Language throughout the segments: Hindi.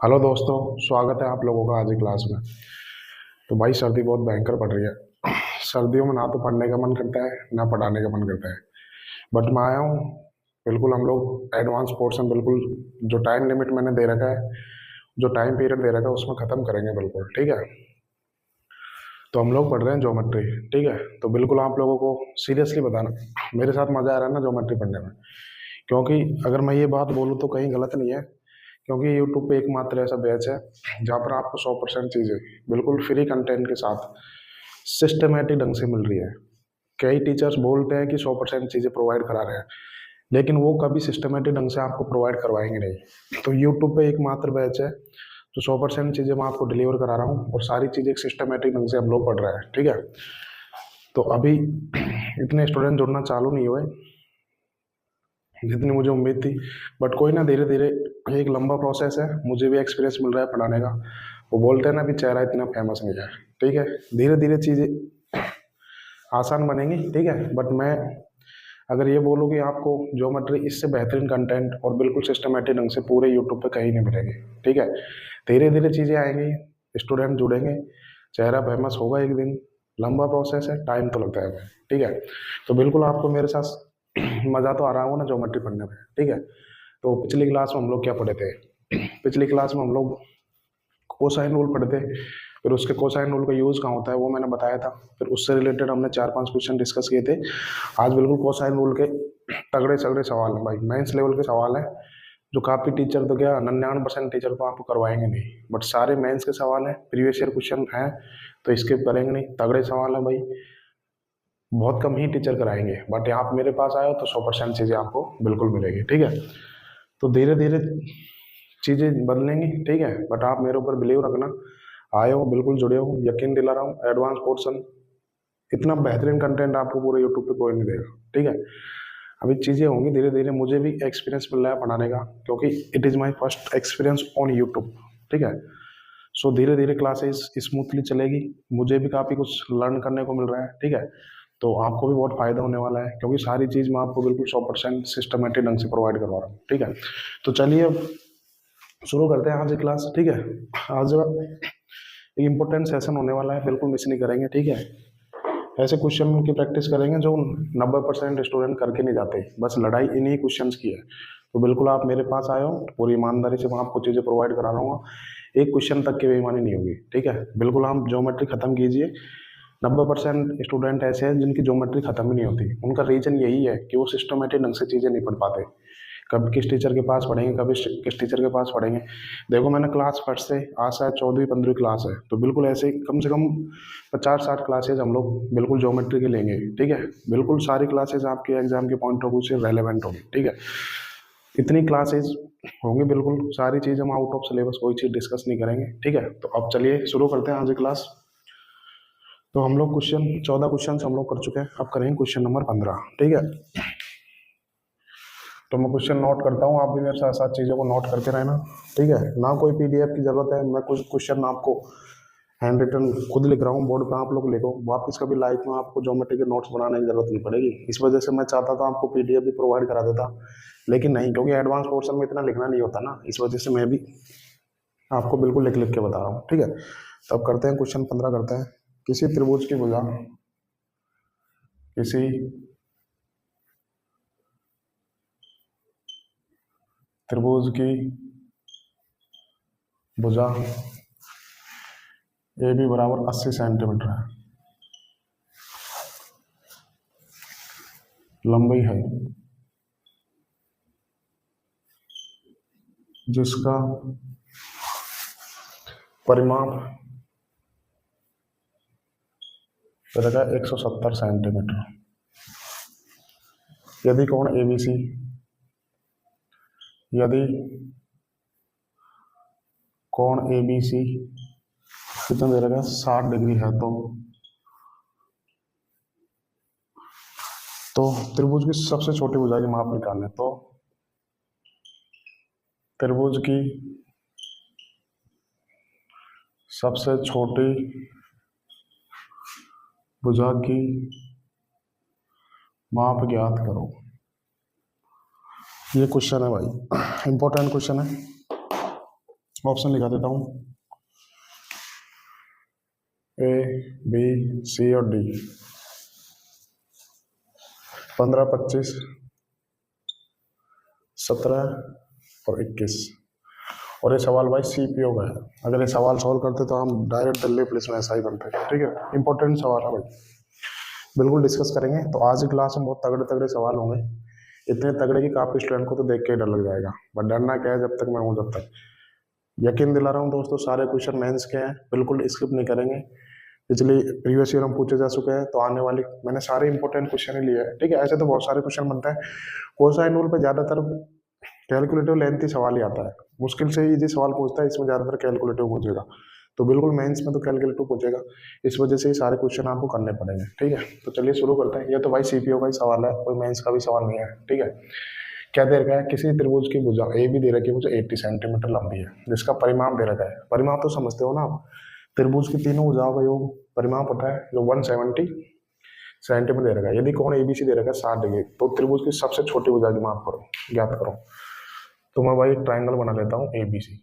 हेलो दोस्तों, स्वागत है आप लोगों का आज की क्लास में। तो भाई सर्दी बहुत भयंकर पड़ रही है। सर्दियों में ना तो पढ़ने का मन करता है ना पढ़ाने का मन करता है। बट मैं आया हूँ, बिल्कुल हम लोग एडवांस पोर्शन बिल्कुल जो टाइम लिमिट मैंने दे रखा है, जो टाइम पीरियड दे रखा है उसमें ख़त्म करेंगे बिल्कुल, ठीक है। तो हम लोग पढ़ रहे हैं ज्योमेट्री, ठीक है। तो बिल्कुल आप लोगों को सीरियसली बताना, मेरे साथ मज़ा आ रहा है ना ज्योमेट्री पढ़ने में। क्योंकि अगर मैं ये बात बोलूँ तो कहीं गलत नहीं है, क्योंकि यूट्यूब पे एकमात्र ऐसा बैच है जहाँ पर आपको 100% चीज़ें बिल्कुल फ्री कंटेंट के साथ सिस्टमेटिक ढंग से मिल रही है। कई टीचर्स बोलते हैं कि 100% चीज़ें प्रोवाइड करा रहे हैं, लेकिन वो कभी सिस्टमेटिक ढंग से आपको प्रोवाइड करवाएंगे नहीं। तो यूट्यूब पे एकमात्र बैच है तो 100% चीज़ें मैं आपको डिलीवर करा रहा हूँ, और सारी चीज़ें एक सिस्टमेटिक ढंग से हम लोग पढ़ रहे हैं, ठीक है। तो अभी इतने स्टूडेंट जुड़ना चालू नहीं हुए जितनी मुझे उम्मीद थी, बट कोई ना, धीरे धीरे एक लंबा प्रोसेस है, मुझे भी एक्सपीरियंस मिल रहा है पढ़ाने का। वो बोलते हैं ना भी चेहरा इतना फेमस नहीं है, ठीक है। धीरे धीरे चीज़ें आसान बनेंगी, ठीक है। बट मैं अगर ये बोलूँ कि आपको ज्योमेट्री इससे बेहतरीन कंटेंट और बिल्कुल सिस्टमेटिक ढंग से पूरे यूट्यूब पे कहीं नहीं मिलेगी, ठीक है। धीरे धीरे चीज़ें आएंगी, स्टूडेंट जुड़ेंगे, चेहरा फेमस होगा एक दिन। लंबा प्रोसेस है, टाइम तो लगता है, ठीक है। तो बिल्कुल आपको मेरे साथ मज़ा तो आ रहा होगा ना ज्योमेट्री पढ़ने में, ठीक है। तो पिछली क्लास में हम लोग क्या पढ़े थे? पिछली क्लास में हम लोग कोसाइन रूल पढ़े थे, फिर उसके कोसाइन रूल का यूज़ कहाँ होता है वो मैंने बताया था। फिर उससे रिलेटेड हमने 4-5 क्वेश्चन डिस्कस किए थे। आज बिल्कुल कोसाइन रूल के तगड़े तगड़े सवाल हैं भाई, मेंस लेवल के सवाल हैं, जो काफ़ी टीचर तो क्या 99% टीचर तो आपको करवाएंगे नहीं, बट सारे मेंस के सवाल हैं, प्रीवियस ईयर क्वेश्चन हैं, तो स्किप करेंगे नहीं, तगड़े सवाल हैं भाई। बहुत कम ही टीचर कराएंगे, बट आप मेरे पास आए हो तो 100% चीज़ें आपको बिल्कुल मिलेगी, ठीक है। तो धीरे धीरे चीज़ें बदलेंगी, ठीक है। बट आप मेरे ऊपर बिलीव रखना, आए हो बिल्कुल जुड़े हो, यकीन दिला रहा हूँ एडवांस पोर्शन इतना बेहतरीन कंटेंट आपको पूरे यूट्यूब पे कोई नहीं देगा, ठीक है। अभी चीज़ें होंगी धीरे धीरे, मुझे भी एक्सपीरियंस मिल रहा है पढ़ाने का, क्योंकि it is my first experience on YouTube, ठीक है। सो धीरे धीरे क्लासेस स्मूथली चलेगी, मुझे भी काफ़ी कुछ लर्न करने को मिल रहा है, ठीक है। तो आपको भी बहुत फ़ायदा होने वाला है, क्योंकि सारी चीज़ मैं आपको बिल्कुल 100% सिस्टमेटिक ढंग से प्रोवाइड करवा रहा हूँ, ठीक है। तो चलिए अब शुरू करते हैं आज की क्लास, ठीक है। आज एक इम्पोर्टेंट सेशन होने वाला है, बिल्कुल मिस नहीं करेंगे, ठीक है। ऐसे क्वेश्चन की प्रैक्टिस करेंगे जो 90% स्टूडेंट करके नहीं जाते, बस लड़ाई इन्हीं क्वेश्चन की है। तो बिल्कुल आप मेरे पास आए हो, पूरी ईमानदारी से मैं आपको चीज़ें प्रोवाइड करा रहा हूँ, एक क्वेश्चन तक की बेईमानी नहीं होगी, ठीक है। बिल्कुल आप ज्योमेट्री खत्म कीजिए। 90% स्टूडेंट ऐसे हैं जिनकी ज्योमेट्री खत्म ही नहीं होती, उनका रीजन यही है कि वो सिस्टमेटिक ढंग से चीज़ें नहीं पढ़ पाते। कब किस टीचर के पास पढ़ेंगे, कभी किस टीचर के पास पढ़ेंगे। देखो मैंने क्लास फर्स्ट से आज शायद 14वीं 15वीं क्लास है, तो बिल्कुल ऐसे ही कम से कम 50-60 क्लासेज हम लोग बिल्कुल ज्योमेट्री के लेंगे, ठीक है। बिल्कुल सारी क्लासेज आपके एग्जाम के पॉइंट ऑफ व्यू से रेलेवेंट होगी, ठीक है। इतनी क्लासेज होंगी, बिल्कुल सारी चीज़ हम आउट ऑफ सिलेबस कोई चीज़ डिस्कस नहीं करेंगे, ठीक है। तो अब चलिए शुरू करते हैं आज की क्लास। तो हम लोग क्वेश्चन 14 क्वेश्चन हम लोग कर चुके हैं, अब करेंगे क्वेश्चन नंबर 15, ठीक है। तो मैं क्वेश्चन नोट करता हूँ, आप भी मेरे साथ साथ चीज़ों को नोट करते रहना, ठीक है ना। कोई पीडीएफ की जरूरत है, मैं कुछ क्वेश्चन आपको हैंड रिटन खुद लिख रहा हूँ बोर्ड पे, आप लोग लिखो वापस, कभी लाइफ में आपको ज्योमेट्री के नोट्स बनाने की जरूरत नहीं पड़ेगी। इस वजह से मैं चाहता था आपको पीडीएफ भी प्रोवाइड करा देता, लेकिन नहीं, क्योंकि एडवांस पोर्शन में इतना लिखना नहीं होता ना, इस वजह से मैं भी आपको बिल्कुल लिख लिख के बता रहा हूँ, ठीक है। तो अब करते हैं क्वेश्चन 15 करते हैं। किसी त्रिभुज की भुजा किसी त्रिभुज की भुजा ए बी बराबर 80 सेंटीमीटर है, लंबाई है, जिसका परिमाप रहेगा 170 सेंटीमीटर। यदि कोण एबीसी यदि कोण एबीसी कितना दे रहेगा 60 डिग्री है, तो त्रिभुज की सबसे छोटी भुजा की माप निकालने, तो त्रिभुज की सबसे छोटी भुजा की माप ज्ञात करो। ये क्वेश्चन है भाई, इंपॉर्टेंट क्वेश्चन है, ऑप्शन लिखा देता हूँ, ए बी सी और डी। 15, 25, 17 और 21। और ये सवाल भाई सीपीओ का है। अगर ये सवाल सॉल्व करते तो हम डायरेक्ट दिल्ली पुलिस में एसआई बनते। ठीक है, इंपॉर्टेंट सवाल है भाई, बिल्कुल डिस्कस करेंगे। तो आज की क्लास में बहुत तगड़े तगड़े सवाल होंगे, इतने तगड़े कि काफी स्टूडेंट को तो देख के ही डर लग जाएगा। बट डरना क्या है, जब तक मैं हूँ जब तक। यकीन दिला रहा हूँ दोस्तों, सारे क्वेश्चन मेंस के हैं, बिल्कुल स्किप नहीं करेंगे। पिछले प्रीवियस ईयर हम पूछे जा चुके हैं, तो आने वाली मैंने सारे इंपॉर्टेंट क्वेश्चन ही लिए हैं। ठीक है, ऐसे तो बहुत सारे क्वेश्चन बनते हैं। कोसाइन रूल पे ज्यादातर कैलकुलेटिव लेंथी सवाल ही आता है, मुश्किल से इजी सवाल पूछता है, इसमें ज्यादातर कैलकुलेटिव पूछेगा। तो बिल्कुल मेंस में तो कैलकुलेटिव पूछेगा, इस वजह से ये सारे क्वेश्चन आपको करने पड़ेंगे। ठीक है, तो चलिए शुरू करते हैं। ये तो भाई सीपीओ का ही सवाल है, कोई मेंस का भी सवाल नहीं है। ठीक है, क्या दे रखा है, किसी त्रिभुज की भुजा ए भी दे रखी है मुझे 80 सेंटीमीटर लंबी है, जिसका परिमाप दे रखा है। परिमाप तो समझते हो ना आप, त्रिभुज की तीनों भुजाओं का योग परिमाप होता है, जो 170 सेंटीमीटर दे रखा है। यदि कोण एबीसी दे रखा है 60 डिग्री, तो त्रिभुज की सबसे छोटी भुजा की माप करो, ज्ञात करो। तो मैं भाई ट्राइंगल बना लेता हूँ एबीसी।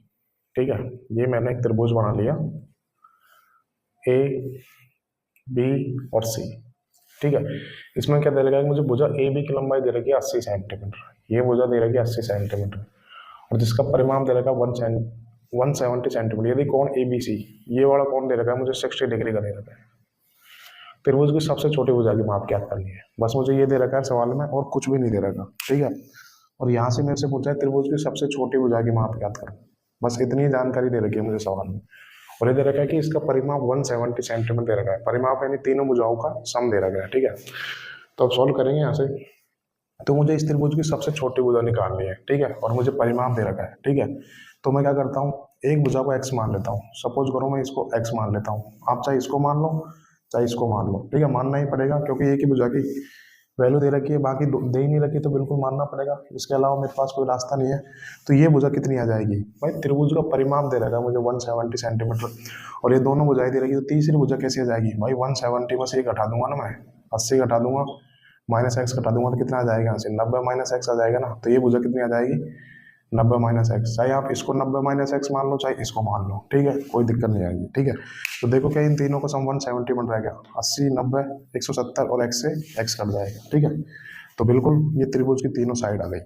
ठीक है, ये मैंने एक त्रिभुज बना लिया ए बी और सी। ठीक है, इसमें क्या दे रखा है, मुझे भुजा ए बी की लंबाई दे रखी है 80 सेंटीमीटर, ये भुजा दे रखी है 80 सेंटीमीटर, और जिसका परिमाप दे रखा है 170 सेंटीमीटर। यदि कोण ए बी सी, ये वाला कोण दे रखा है मुझे 60 डिग्री का दे रखा है। त्रिभुज की सबसे छोटी भुजा की माप ज्ञात करनी है, बस मुझे ये दे रखा है सवाल में, और कुछ भी नहीं दे रखा। ठीक है, और यहाँ से मेरे से पूछा है त्रिभुज की सबसे छोटी भुजा की माप ज्ञात करो, बस इतनी जानकारी दे रखी है मुझे सवाल में। और ये दे रखा है कि इसका परिमाप 170 सेंटीमीटर दे रखा है, परिमाप यानी तीनों भुजाओं का सम दे रखा है। ठीक है, तो अब सॉल्व करेंगे यहाँ से। तो मुझे इस त्रिभुज की सबसे छोटी भुजा निकालनी है। ठीक है, और मुझे परिमाप दे रखा है। ठीक है, तो मैं क्या करता हूँ, एक भुजा को x मान लेता हूँ। सपोज करो मैं इसको x मान लेता हूँ, आप चाहे इसको मान लो चाहे इसको मान लो। ठीक है, मानना ही पड़ेगा, क्योंकि एक ही भुजा की वैल्यू दे रखी है, बाकी दे ही नहीं रखी, तो बिल्कुल मानना पड़ेगा, इसके अलावा मेरे पास कोई रास्ता नहीं है। तो ये भुजा कितनी आ जाएगी भाई, त्रिभुज का परिमाप दे रखा है मुझे 170 सेंटीमीटर, और ये दोनों भुजाएं दे रखी, तो तीसरी भुजा कैसे आ जाएगी भाई, 170 में से ये घटा दूंगा ना मैं, 80 घटा दूंगा, माइनस एक्स घटा दूंगा, तो कितना आ जाएगा यहाँ से, 90 माइनस एक्स आ जाएगा ना। तो ये भुजा कितनी आ जाएगी, 90 माइनस एक्स। चाहे आप इसको 90 माइनस एक्स मान लो, चाहे इसको मान लो। ठीक है, कोई दिक्कत नहीं आएगी। ठीक है, तो देखो क्या इन तीनों का सम 170 बन रहेगा, 80, 90, 170 और एक्स से एक्स कट जाएगा। ठीक है, तो बिल्कुल ये त्रिभुज की तीनों साइड आ गई।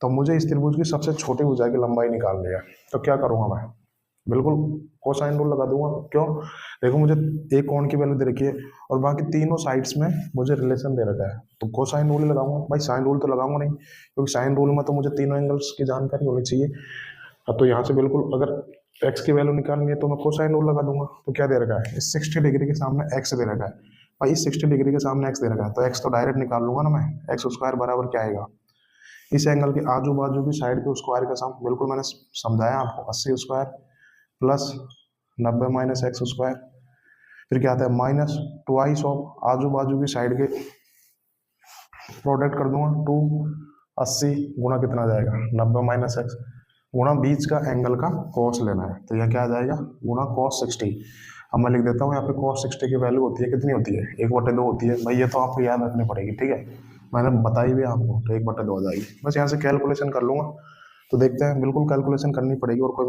तो मुझे इस त्रिभुज की सबसे छोटी भुजा की लंबाई निकालनी है, तो क्या करूंगा मैं, बिल्कुल कोसाइन रूल लगा दूंगा। क्यों, देखो मुझे एक कोण की वैल्यू दे रखी है, और बाकी तीनों साइड्स में मुझे रिलेशन दे रखा है, तो कोसाइन रूल लगाऊंगा भाई, साइन रूल तो लगाऊंगा नहीं, क्योंकि साइन रूल में तो मुझे तीनों एंगल्स की जानकारी होनी चाहिए। अब तो यहाँ से बिल्कुल अगर एक्स की वैल्यू निकालनी है, तो मैं कोसाइन रूल लगा दूंगा। तो क्या दे रखा है, इस 60 डिग्री के सामने एक्स दे रखा है भाई, इस 60 डिग्री के सामने एक्स दे रखा है, तो एक्स तो डायरेक्ट निकाल लूंगा ना मैं, एक्स स्क्वायर बराबर क्या आएगा, इस एंगल के आजू बाजू की साइड के स्क्वायर का सम, बिल्कुल मैंने समझाया आपको, 80 square plus 90 minus x square, फिर क्या आता है माइनस ट्वाइस ऑफ आजू बाजू की साइड के प्रोडक्ट कर दूंगा, 280 गुना कितना आ जाएगा, 90 माइनस एक्स गुना बीच का एंगल का कॉस लेना है, तो यह क्या आ जाएगा, गुना कॉस 60। अब मैं लिख देता हूँ यहाँ पे कॉस 60 की वैल्यू होती है, कितनी होती है, 1/2 होती है भाई, ये तो आपको याद रखनी पड़ेगी। ठीक है, मैंने बताई भी आपको, तो 1/2 हो जाएगी। बस यहाँ से कैलकुलेशन कर लूंगा, तो देखते हैं, बिल्कुल कैलकुलेशन करनी पड़ेगी, और कोई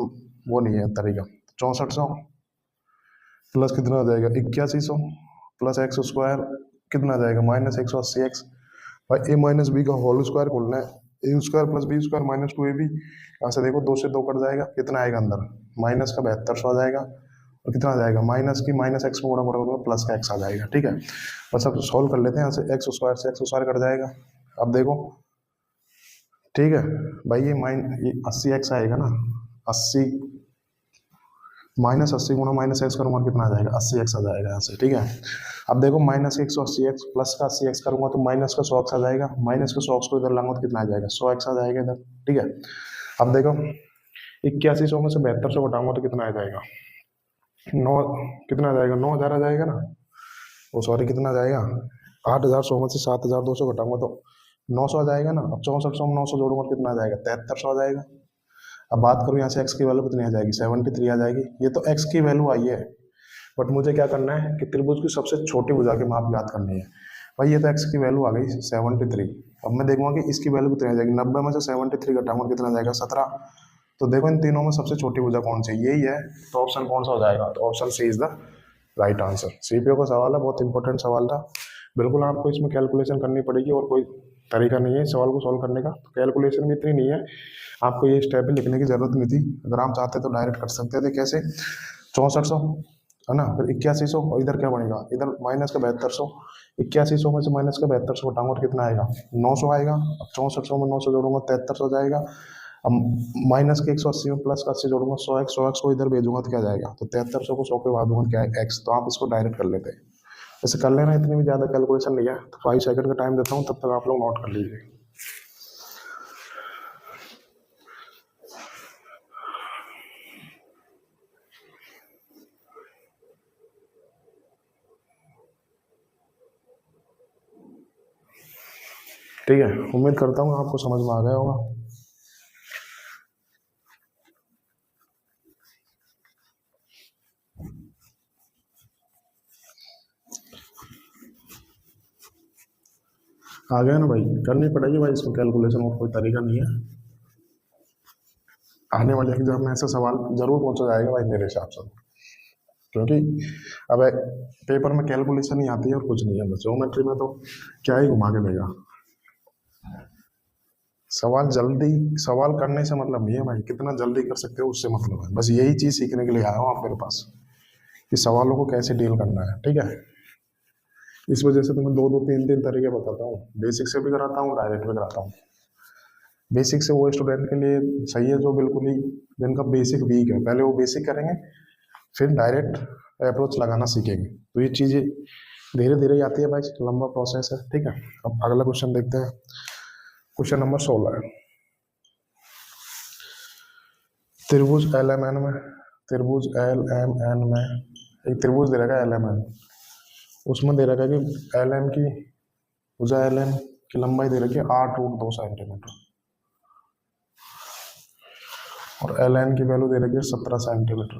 वो नहीं है तरीका। 6400 प्लस कितना आ जाएगा, 8100 प्लस एक्स स्क्वायर कितना आ जाएगा, माइनस 180 एक्स भाई, ए माइनस बी का होल स्क्वायर खोलना है, A square plus B square minus 2ab। यहाँ से देखो 2 से 2 कट जाएगा, कितना आएगा अंदर, माइनस का 7200 आ जाएगा, और कितना आ जाएगा, माइनस की माइनस एक्स में गुणा करोगे प्लस का एक्स आ जाएगा। ठीक है, बस अब सॉल्व कर लेते हैं, यहाँ से एक्स स्क्वायर कट जाएगा। अब देखो, ठीक है भाई, ये 80 एक्स आएगा ना, 80 माइनस 80 गुना माइनस एक्स करूंगा, कितना आ जाएगा, 80 एक्स आ जाएगा यहाँ से। ठीक है, अब देखो माइनस 180 एक्स प्लस का 80 एक्स करूंगा, तो माइनस का 100 एक्स आ जाएगा, माइनस का 100 एक्स को इधर लाऊंगा, तो कितना आ जाएगा, 100 एक्स आ जाएगा इधर। ठीक है, अब देखो 8100 में से 7200 घटाऊंगा, तो कितना आ जाएगा, 9, कितना आ जाएगा, 9000 आ जाएगा ना, वो सॉरी कितना आ जाएगा, 8100 में से 7200 घटाऊंगा, तो 900 आ जाएगा ना। अब 6400 में 900 जोड़ूंगा, कितना आ जाएगा, 7300 आ जाएगा। अब बात करूँ यहाँ से एक्स की वैल्यू कितनी आ जाएगी, 73 आ जाएगी। ये तो एक्स की वैल्यू आई है, बट मुझे क्या करना है कि त्रिभुज की सबसे छोटी भुजा की माप याद करनी है भाई। ये तो एक्स की वैल्यू आ गई 73। अब मैं देखूंगा कि इसकी वैल्यू कितनी आ जाएगी, 90 में से 73 घटाऊंगा, कितना आ जाएगा, 17। तो देखो इन तीनों में सबसे छोटी भुजा कौन सी है? यही है। तो ऑप्शन कौन सा हो जाएगा? तो option C is the right answer. CPO का सवाल है, बहुत इंपॉर्टेंट सवाल था। बिल्कुल आपको इसमें कैलकुलेशन करनी पड़ेगी और कोई तरीका नहीं है इस सवाल को सॉल्व करने का। तो कैलकुलेशन भी इतनी नहीं है, आपको ये स्टेप भी लिखने की जरूरत नहीं थी। अगर आप चाहते तो डायरेक्ट कर सकते थे। कैसे? 6400 है ना, फिर 8100 और इधर क्या बनेगा? इधर माइनस का 7200। 8100 में से माइनस का 7200 घटाऊंगा और कितना आएगा? 900 आएगा। अब 6400 में 900 जोड़ूंगा 7300 जाएगा। अब माइनस के 180 में प्लस का 80 जोड़ूंगा 100x। 100x को इधर भेजूंगा तो क्या जाएगा? तो 7300 को 100 पे भाग दूंगा, क्या है? x। तो आप इसको डायरेक्ट कर लेते हैं। वैसे कर लेना, इतनी भी ज़्यादा कैलकुलेशन नहीं है। तो 5 सेकंड का टाइम देता हूँ, तब तक आप लोग नोट कर लीजिए। ठीक है, उम्मीद करता हूँ आपको समझ में आ गया होगा। आ गया ना भाई? करनी पड़ेगी भाई इसमें कैलकुलेशन, और कोई तरीका नहीं है। आने वाले एग्जाम में ऐसा सवाल जरूर पूछा जाएगा भाई मेरे हिसाब से, क्योंकि अब पेपर में कैलकुलेशन ही आती है और कुछ नहीं है। बस ज्योमेट्री में तो क्या ही घुमा के देगा। सवाल करने से मतलब नहीं है भाई, कितना जल्दी कर सकते हो उससे मतलब है। बस यही चीज सीखने के लिए आया हूँ आप मेरे पास, कि सवालों को कैसे डील करना है। ठीक है, इस वजह से तुम्हें दो दो तीन तीन तरीके बताता हूँ। बेसिक से भी कराता हूँ, डायरेक्ट भी कराता हूँ। बेसिक से वो स्टूडेंट के लिए सही है जो बिल्कुल ही जिनका बेसिक वीक है, पहले वो बेसिक करेंगे, फिर डायरेक्ट अप्रोच लगाना सीखेंगे। तो ये चीज़ें धीरे धीरे ही आती है भाई, लंबा प्रोसेस है। ठीक है, अब अगला क्वेश्चन देखते हैं। क्वेश्चन नंबर 16 है। त्रिभुज एल एम एन में, त्रिभुज एल एम एन में एक त्रिभुज दे रखा है एल एम एन। उसमें दे रखा है कि एल एम की भुजा एल एम की लंबाई दे रखी है 8√2 सेंटीमीटर और एल एन की वैल्यू दे रखी है 17 सेंटीमीटर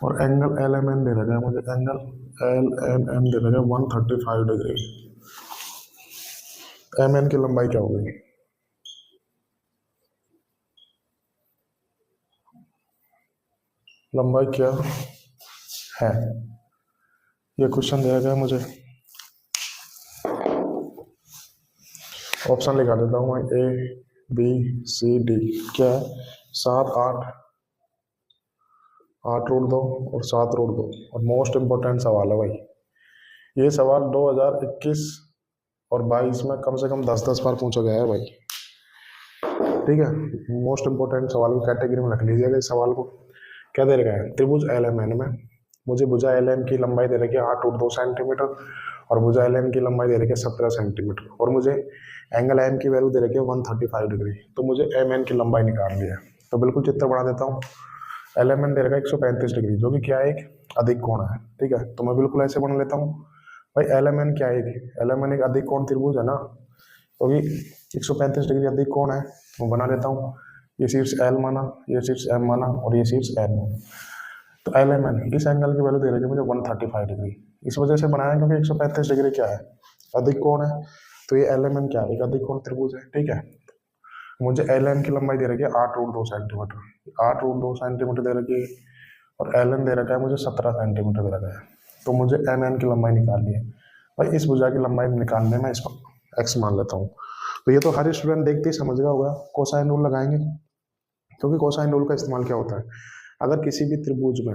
और एंगल एल एम एन दे रखा है मुझे, एंगल एल एम एन दे रखा है 135 डिग्री। एम एन की लंबाई क्या होगी? लंबाई क्या है? ये क्वेश्चन दिया गया है मुझे। ऑप्शन लिखा देता हूँ मैं, ए बी सी डी। क्या है? 7 8 8√2 और 7√2। और मोस्ट इम्पोर्टेंट सवाल है भाई, ये सवाल 2021 और 22 में कम से कम 10-10 बार पूछा गया है भाई। ठीक है, मोस्ट इम्पोर्टेंट सवाल की कैटेगरी में रख लीजिएगा इस सवाल को। क्या दे रखा है? त्रिभुज एल एम एन में मुझे भुजा एल एम की लंबाई दे रखी है 8√2 सेंटीमीटर और भुजा एल एम की लंबाई दे रखी है 17 सेंटीमीटर और मुझे एंगल एम की वैल्यू दे रखी है 135 डिग्री। तो मुझे एम एन की लंबाई निकालनी है। तो बिल्कुल चित्र बना देता हूँ। एल एम एन दे रखा है 135 डिग्री, जो कि क्या है? एक अधिक कोण है। ठीक है, तो मैं बिल्कुल ऐसे बना लेता हूँ भाई। एल एम एन क्या है? एल एम एन एक अधिक कोण त्रिभुज है ना, क्योंकि 135 डिग्री अधिक कोण है। वो बना लेता हूँ। ये शीर्ष एल माना, ये शीर्ष एम माना और ये शीर्ष एन माना। तो एल एम एन इस एंगल की वैल्यू दे रही है मुझे 135 डिग्री। इस वजह से बनाया क्योंकि 135 डिग्री क्या है? अधिक कोण है। तो ये एल एम एन क्या है? एक अधिक कोण त्रिभुज है। ठीक है, मुझे एल एम की लंबाई दे रखी है 8√2 सेंटीमीटर। 8√2 सेंटीमीटर दे रखी है और एल एन दे रखा है मुझे 17 सेंटीमीटर दे रखा है। तो मुझे एम एन की लंबाई निकालनी है भाई। इस भुजा की लंबाई निकालने में इसको एक्स मान लेता हूँ। तो ये तो हर स्टूडेंट देखते ही समझ गया होगा। कोसाइन रूल लगाएंगे, क्योंकि कोसाइन रूल का इस्तेमाल क्या होता है? अगर किसी भी त्रिभुज में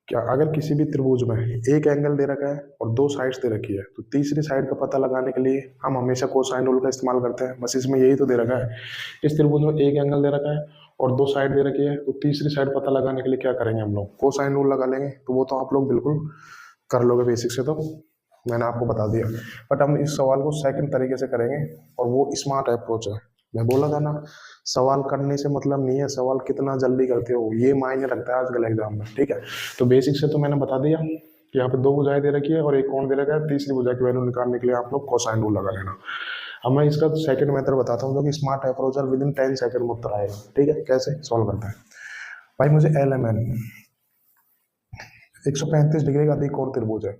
अगर किसी भी त्रिभुज में एक एंगल दे रखा है और दो साइड्स दे रखी है, तो तीसरी साइड का पता लगाने के लिए हम हमेशा कोसाइन रूल का इस्तेमाल करते हैं। बस इसमें यही तो दे रखा है, इस त्रिभुज में एक एंगल दे रखा है और दो साइड दे रखी है, तो तीसरी साइड पता लगाने के लिए क्या करेंगे? हम लोग कोसाइन रूल लगा लेंगे। तो वो तो आप लोग बिल्कुल कर लोगे बेसिक से, तो मैंने आपको बता दिया। बट हम इस सवाल को सेकंड तरीके से करेंगे और वो स्मार्ट अप्रोच है। मैं बोला था ना, सवाल करने से मतलब नहीं है, सवाल कितना जल्दी करते हो ये मायने रखता है आजकल एग्जाम में। ठीक है, तो बेसिक से तो मैंने बता दिया कि यहाँ पे दो भुजाएं दे रखी है और एक कोण दे रखा है। तीसरी भुजा की वैल्यू निकालने के लिए आप लोग कोसाइन रूल लगा लेना। अब मैं इसका सेकंड मेथड बताता हूँ, जो कि स्मार्ट अप्रोच है, विदिन 10 सेकंड में उत्तर आएगा। ठीक है, कैसे सॉल्व करता है भाई? मुझे एल एम एन 135 डिग्री का अधिक कोण त्रिभुज है,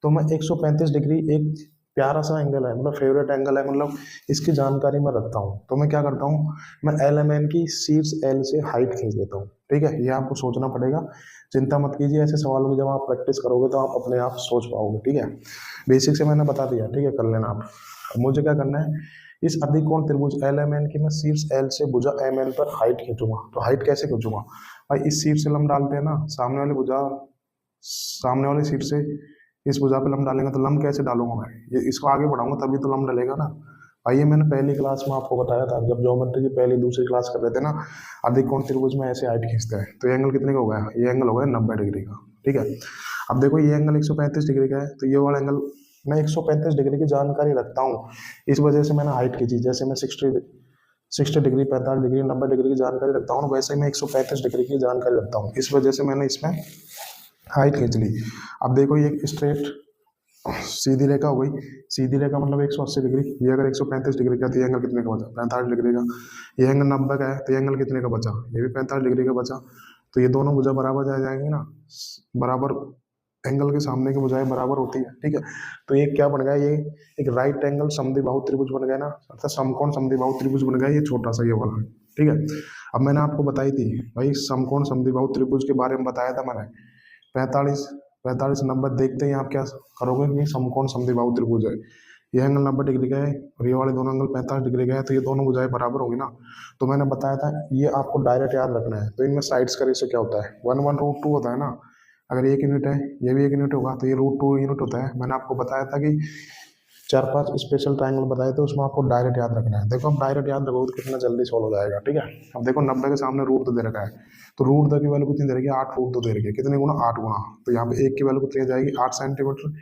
तो मैं 135 डिग्री एक प्यारा सा एंगल है, मतलब फेवरेट एंगल है, मतलब इसकी जानकारी मैं रखता हूँ। तो मैं क्या करता हूँ, मैं एल एम एन की शीर्ष एल से हाइट खींच देता हूँ। ठीक है, ये आपको सोचना पड़ेगा, चिंता मत कीजिए, ऐसे सवालों की जब आप प्रैक्टिस करोगे तो आप अपने आप सोच पाओगे। ठीक है, बेसिक से मैंने बता दिया, ठीक है, कर लेना आप। अब मुझे क्या करना है, इस अधिकोण त्रिभुज एल एम एन की मैं शीर्ष एल से भुजा एम एन पर हाइट खींचूंगा। तो हाइट कैसे खींचूंगा भाई, इस शीर्ष से लंब डालते हैं ना, सामने वाली सीट से इस भुजा पे लंब डालेंगे, तो लंब कैसे डालूंगा मैं, ये इसको आगे बढ़ाऊंगा तभी तो लंब डलेगा ना। आइए, मैंने पहली क्लास में आपको बताया था, जब ज्योमेट्री की पहली दूसरी क्लास कर रहे थे ना, अधिकोण त्रिभुज में ऐसे हाइट खींचते हैं। तो ये एंगल कितने का हो गया, ये एंगल हो गया 90 डिग्री का। ठीक है, अब देखो ये एंगल 135 डिग्री का है, तो ये वाला एंगल मैं 135 डिग्री की जानकारी रखता हूँ, इस वजह से मैंने हाइट खींची। जैसे मैं 60 डिग्री, 45 डिग्री, 90 डिग्री की जानकारी रखता हूँ, वैसे ही मैं 135 डिग्री की जानकारी रखता हूँ, इस वजह से मैंने इसमें हाइट खींच ली। अब देखो ये स्ट्रेट सीधी रेखा हो गई, सीधी रेखा मतलब 180 डिग्री, ये अगर 135 डिग्री का, तो ये एंगल कितने का बचा, 45 डिग्री का। ये एंगल 90 का है, तो ये एंगल कितने का बचा, ये भी 45 डिग्री का बचा। तो ये दोनों भुजा बराबर आ जाएंगे ना, बराबर एंगल के सामने की भुजाएं बराबर होती है। ठीक है, तो ये क्या बन गया, ये एक राइट एंगल समद्विबाहु त्रिभुज बन गया ना, अर्थात समकोण समद्विबाहु त्रिभुज बन गया, ये छोटा सा ये वाला। ठीक है, अब मैंने आपको बताई थी भाई, समकोण समद्विबाहु त्रिभुज के बारे में बताया था मैंने, 45 45 90 देखते ही आप क्या करोगे कि समकोण समद्विबाहु त्रिभुज है, ये एंगल 90 डिग्री का है और ये वाले दोनों एंगल 45 डिग्री का है, तो ये दोनों भुजाएं बराबर होगी ना। तो मैंने बताया था, ये आपको डायरेक्ट याद रखना है। तो इनमें साइड्स का रेशियो क्या होता है, 1/√2 होता है ना। अगर 1 यूनिट है, ये भी 1 यूनिट होगा, तो ये √2 यूनिट होता है। मैंने आपको बताया था कि 4 5 स्पेशल ट्राइंगल बताए थे, उसमें आपको डायरेक्ट याद रखना है। देखो अब डायरेक्ट याद रखोगे तो कितना जल्दी सॉल्व हो जाएगा। ठीक है, अब देखो 90 के सामने रूट 2 दे रखा है, तो √2 की वैल्यू कितनी दे रखी है, 8 √2 दे रखी है, कितने गुना, 8 गुना। तो यहाँ पे 1 की वैल्यू कितनी आ जाएगी, 8 सेंटीमीटर,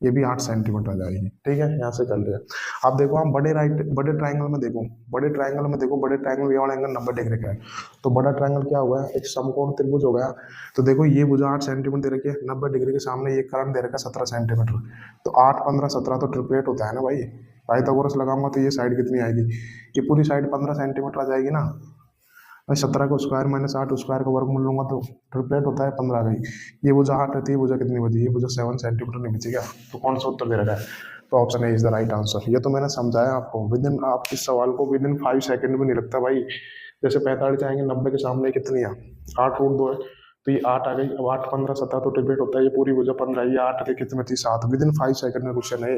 ये भी 8 सेंटीमीटर आ जाएगी। ठीक है, यहाँ से कर लिया। अब देखो हम बड़े ट्राइंगल में देखो, बड़े ट्राइंगल ये वाला एंगल 90 डिग्री का है, तो बड़ा ट्राइंगल क्या हुआ है, एक समकोण त्रिभुज हो गया। तो देखो ये भुजा 8 सेंटीमीटर दे रखी है, 90 डिग्री के सामने ये कर्ण दे रखा है 17 सेंटीमीटर, तो 8 15 17 तो ट्रिपलेट होता है ना भाई। पाइथागोरस लगाऊंगा तो ये साइड कितनी आएगी, ये पूरी साइड 15 सेंटीमीटर आ जाएगी ना भाई। 17 को स्क्वायर माइनस 8 स्क्वायर का वर्गमूल लूंगा तो ट्रिपलेट होता है 15 का ही। ये भुजा 8 रहती है, भुजा कितनी बची, ये भुजा 7 सेंटीमीटर नहीं बची क्या। तो कौन सा उत्तर दे रखा है, तो option A is the right answer. ये तो मैंने समझाया आपको विद इन, आप इस सवाल को विद इन 5 सेकंड भी नहीं लगता भाई। जैसे 45 आएंगे, 90 के सामने कितनी है, 8 √2 है, तो ये 8 आ गई। अब 8 15 17 तो ट्रिपलेट होता है, ये पूरी भुजा 15, ये 8 के कितनी बची, 7। विद इन 5 सेकंड में क्वेश्चन है,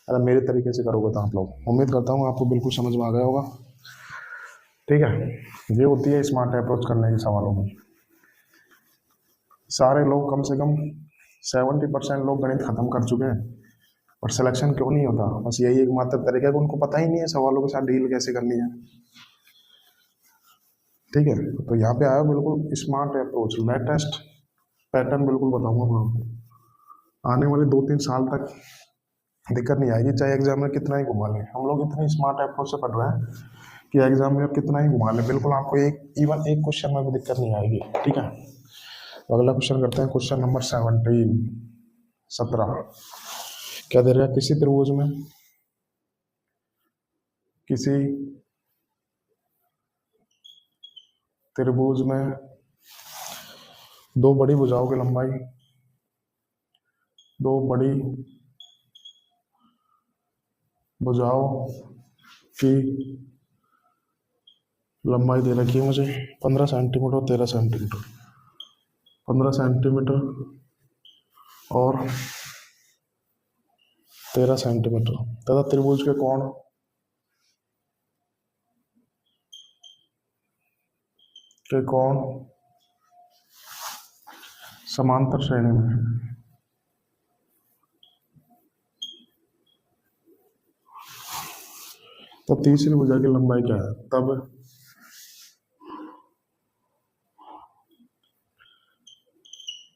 अगर मेरे तरीके से करोगे तो आप लोग, उम्मीद करता हूँ आपको बिल्कुल समझ में आ गया होगा। ठीक है, ये होती है स्मार्ट अप्रोच करने के सवालों में। सारे लोग, कम से कम 70% लोग गणित खत्म कर चुके हैं, और सिलेक्शन क्यों नहीं होता, बस यही एक मात्र तरीका है कि उनको पता ही नहीं है सवालों के साथ डील कैसे करनी है। ठीक है, तो यहाँ पे आया बिल्कुल स्मार्ट अप्रोच, लेटेस्ट पैटर्न बिल्कुल बताऊंगा मैं आपको। आने वाले 2 3 साल तक दिक्कत नहीं आएगी, चाहे एग्जाम में कितना ही घुमा लें। हम लोग इतने स्मार्ट अप्रोच से पढ़ रहे हैं कि एग्जाम में आप कितना ही घुमा लें, बिल्कुल आपको इवन एक क्वेश्चन में भी दिक्कत नहीं आएगी। ठीक है, तो अगला क्वेश्चन करते हैं, क्वेश्चन नंबर 17 क्या दे रहा है, किसी त्रिभुज में दो बड़ी भुजाओं की लंबाई दे रखी है मुझे 15 सेंटीमीटर और 13 सेंटीमीटर, 15 सेंटीमीटर और 13 सेंटीमीटर, तथा त्रिभुज के कोण समांतर श्रेणी में है। तो तीसरी भुजा की लंबाई क्या है, तब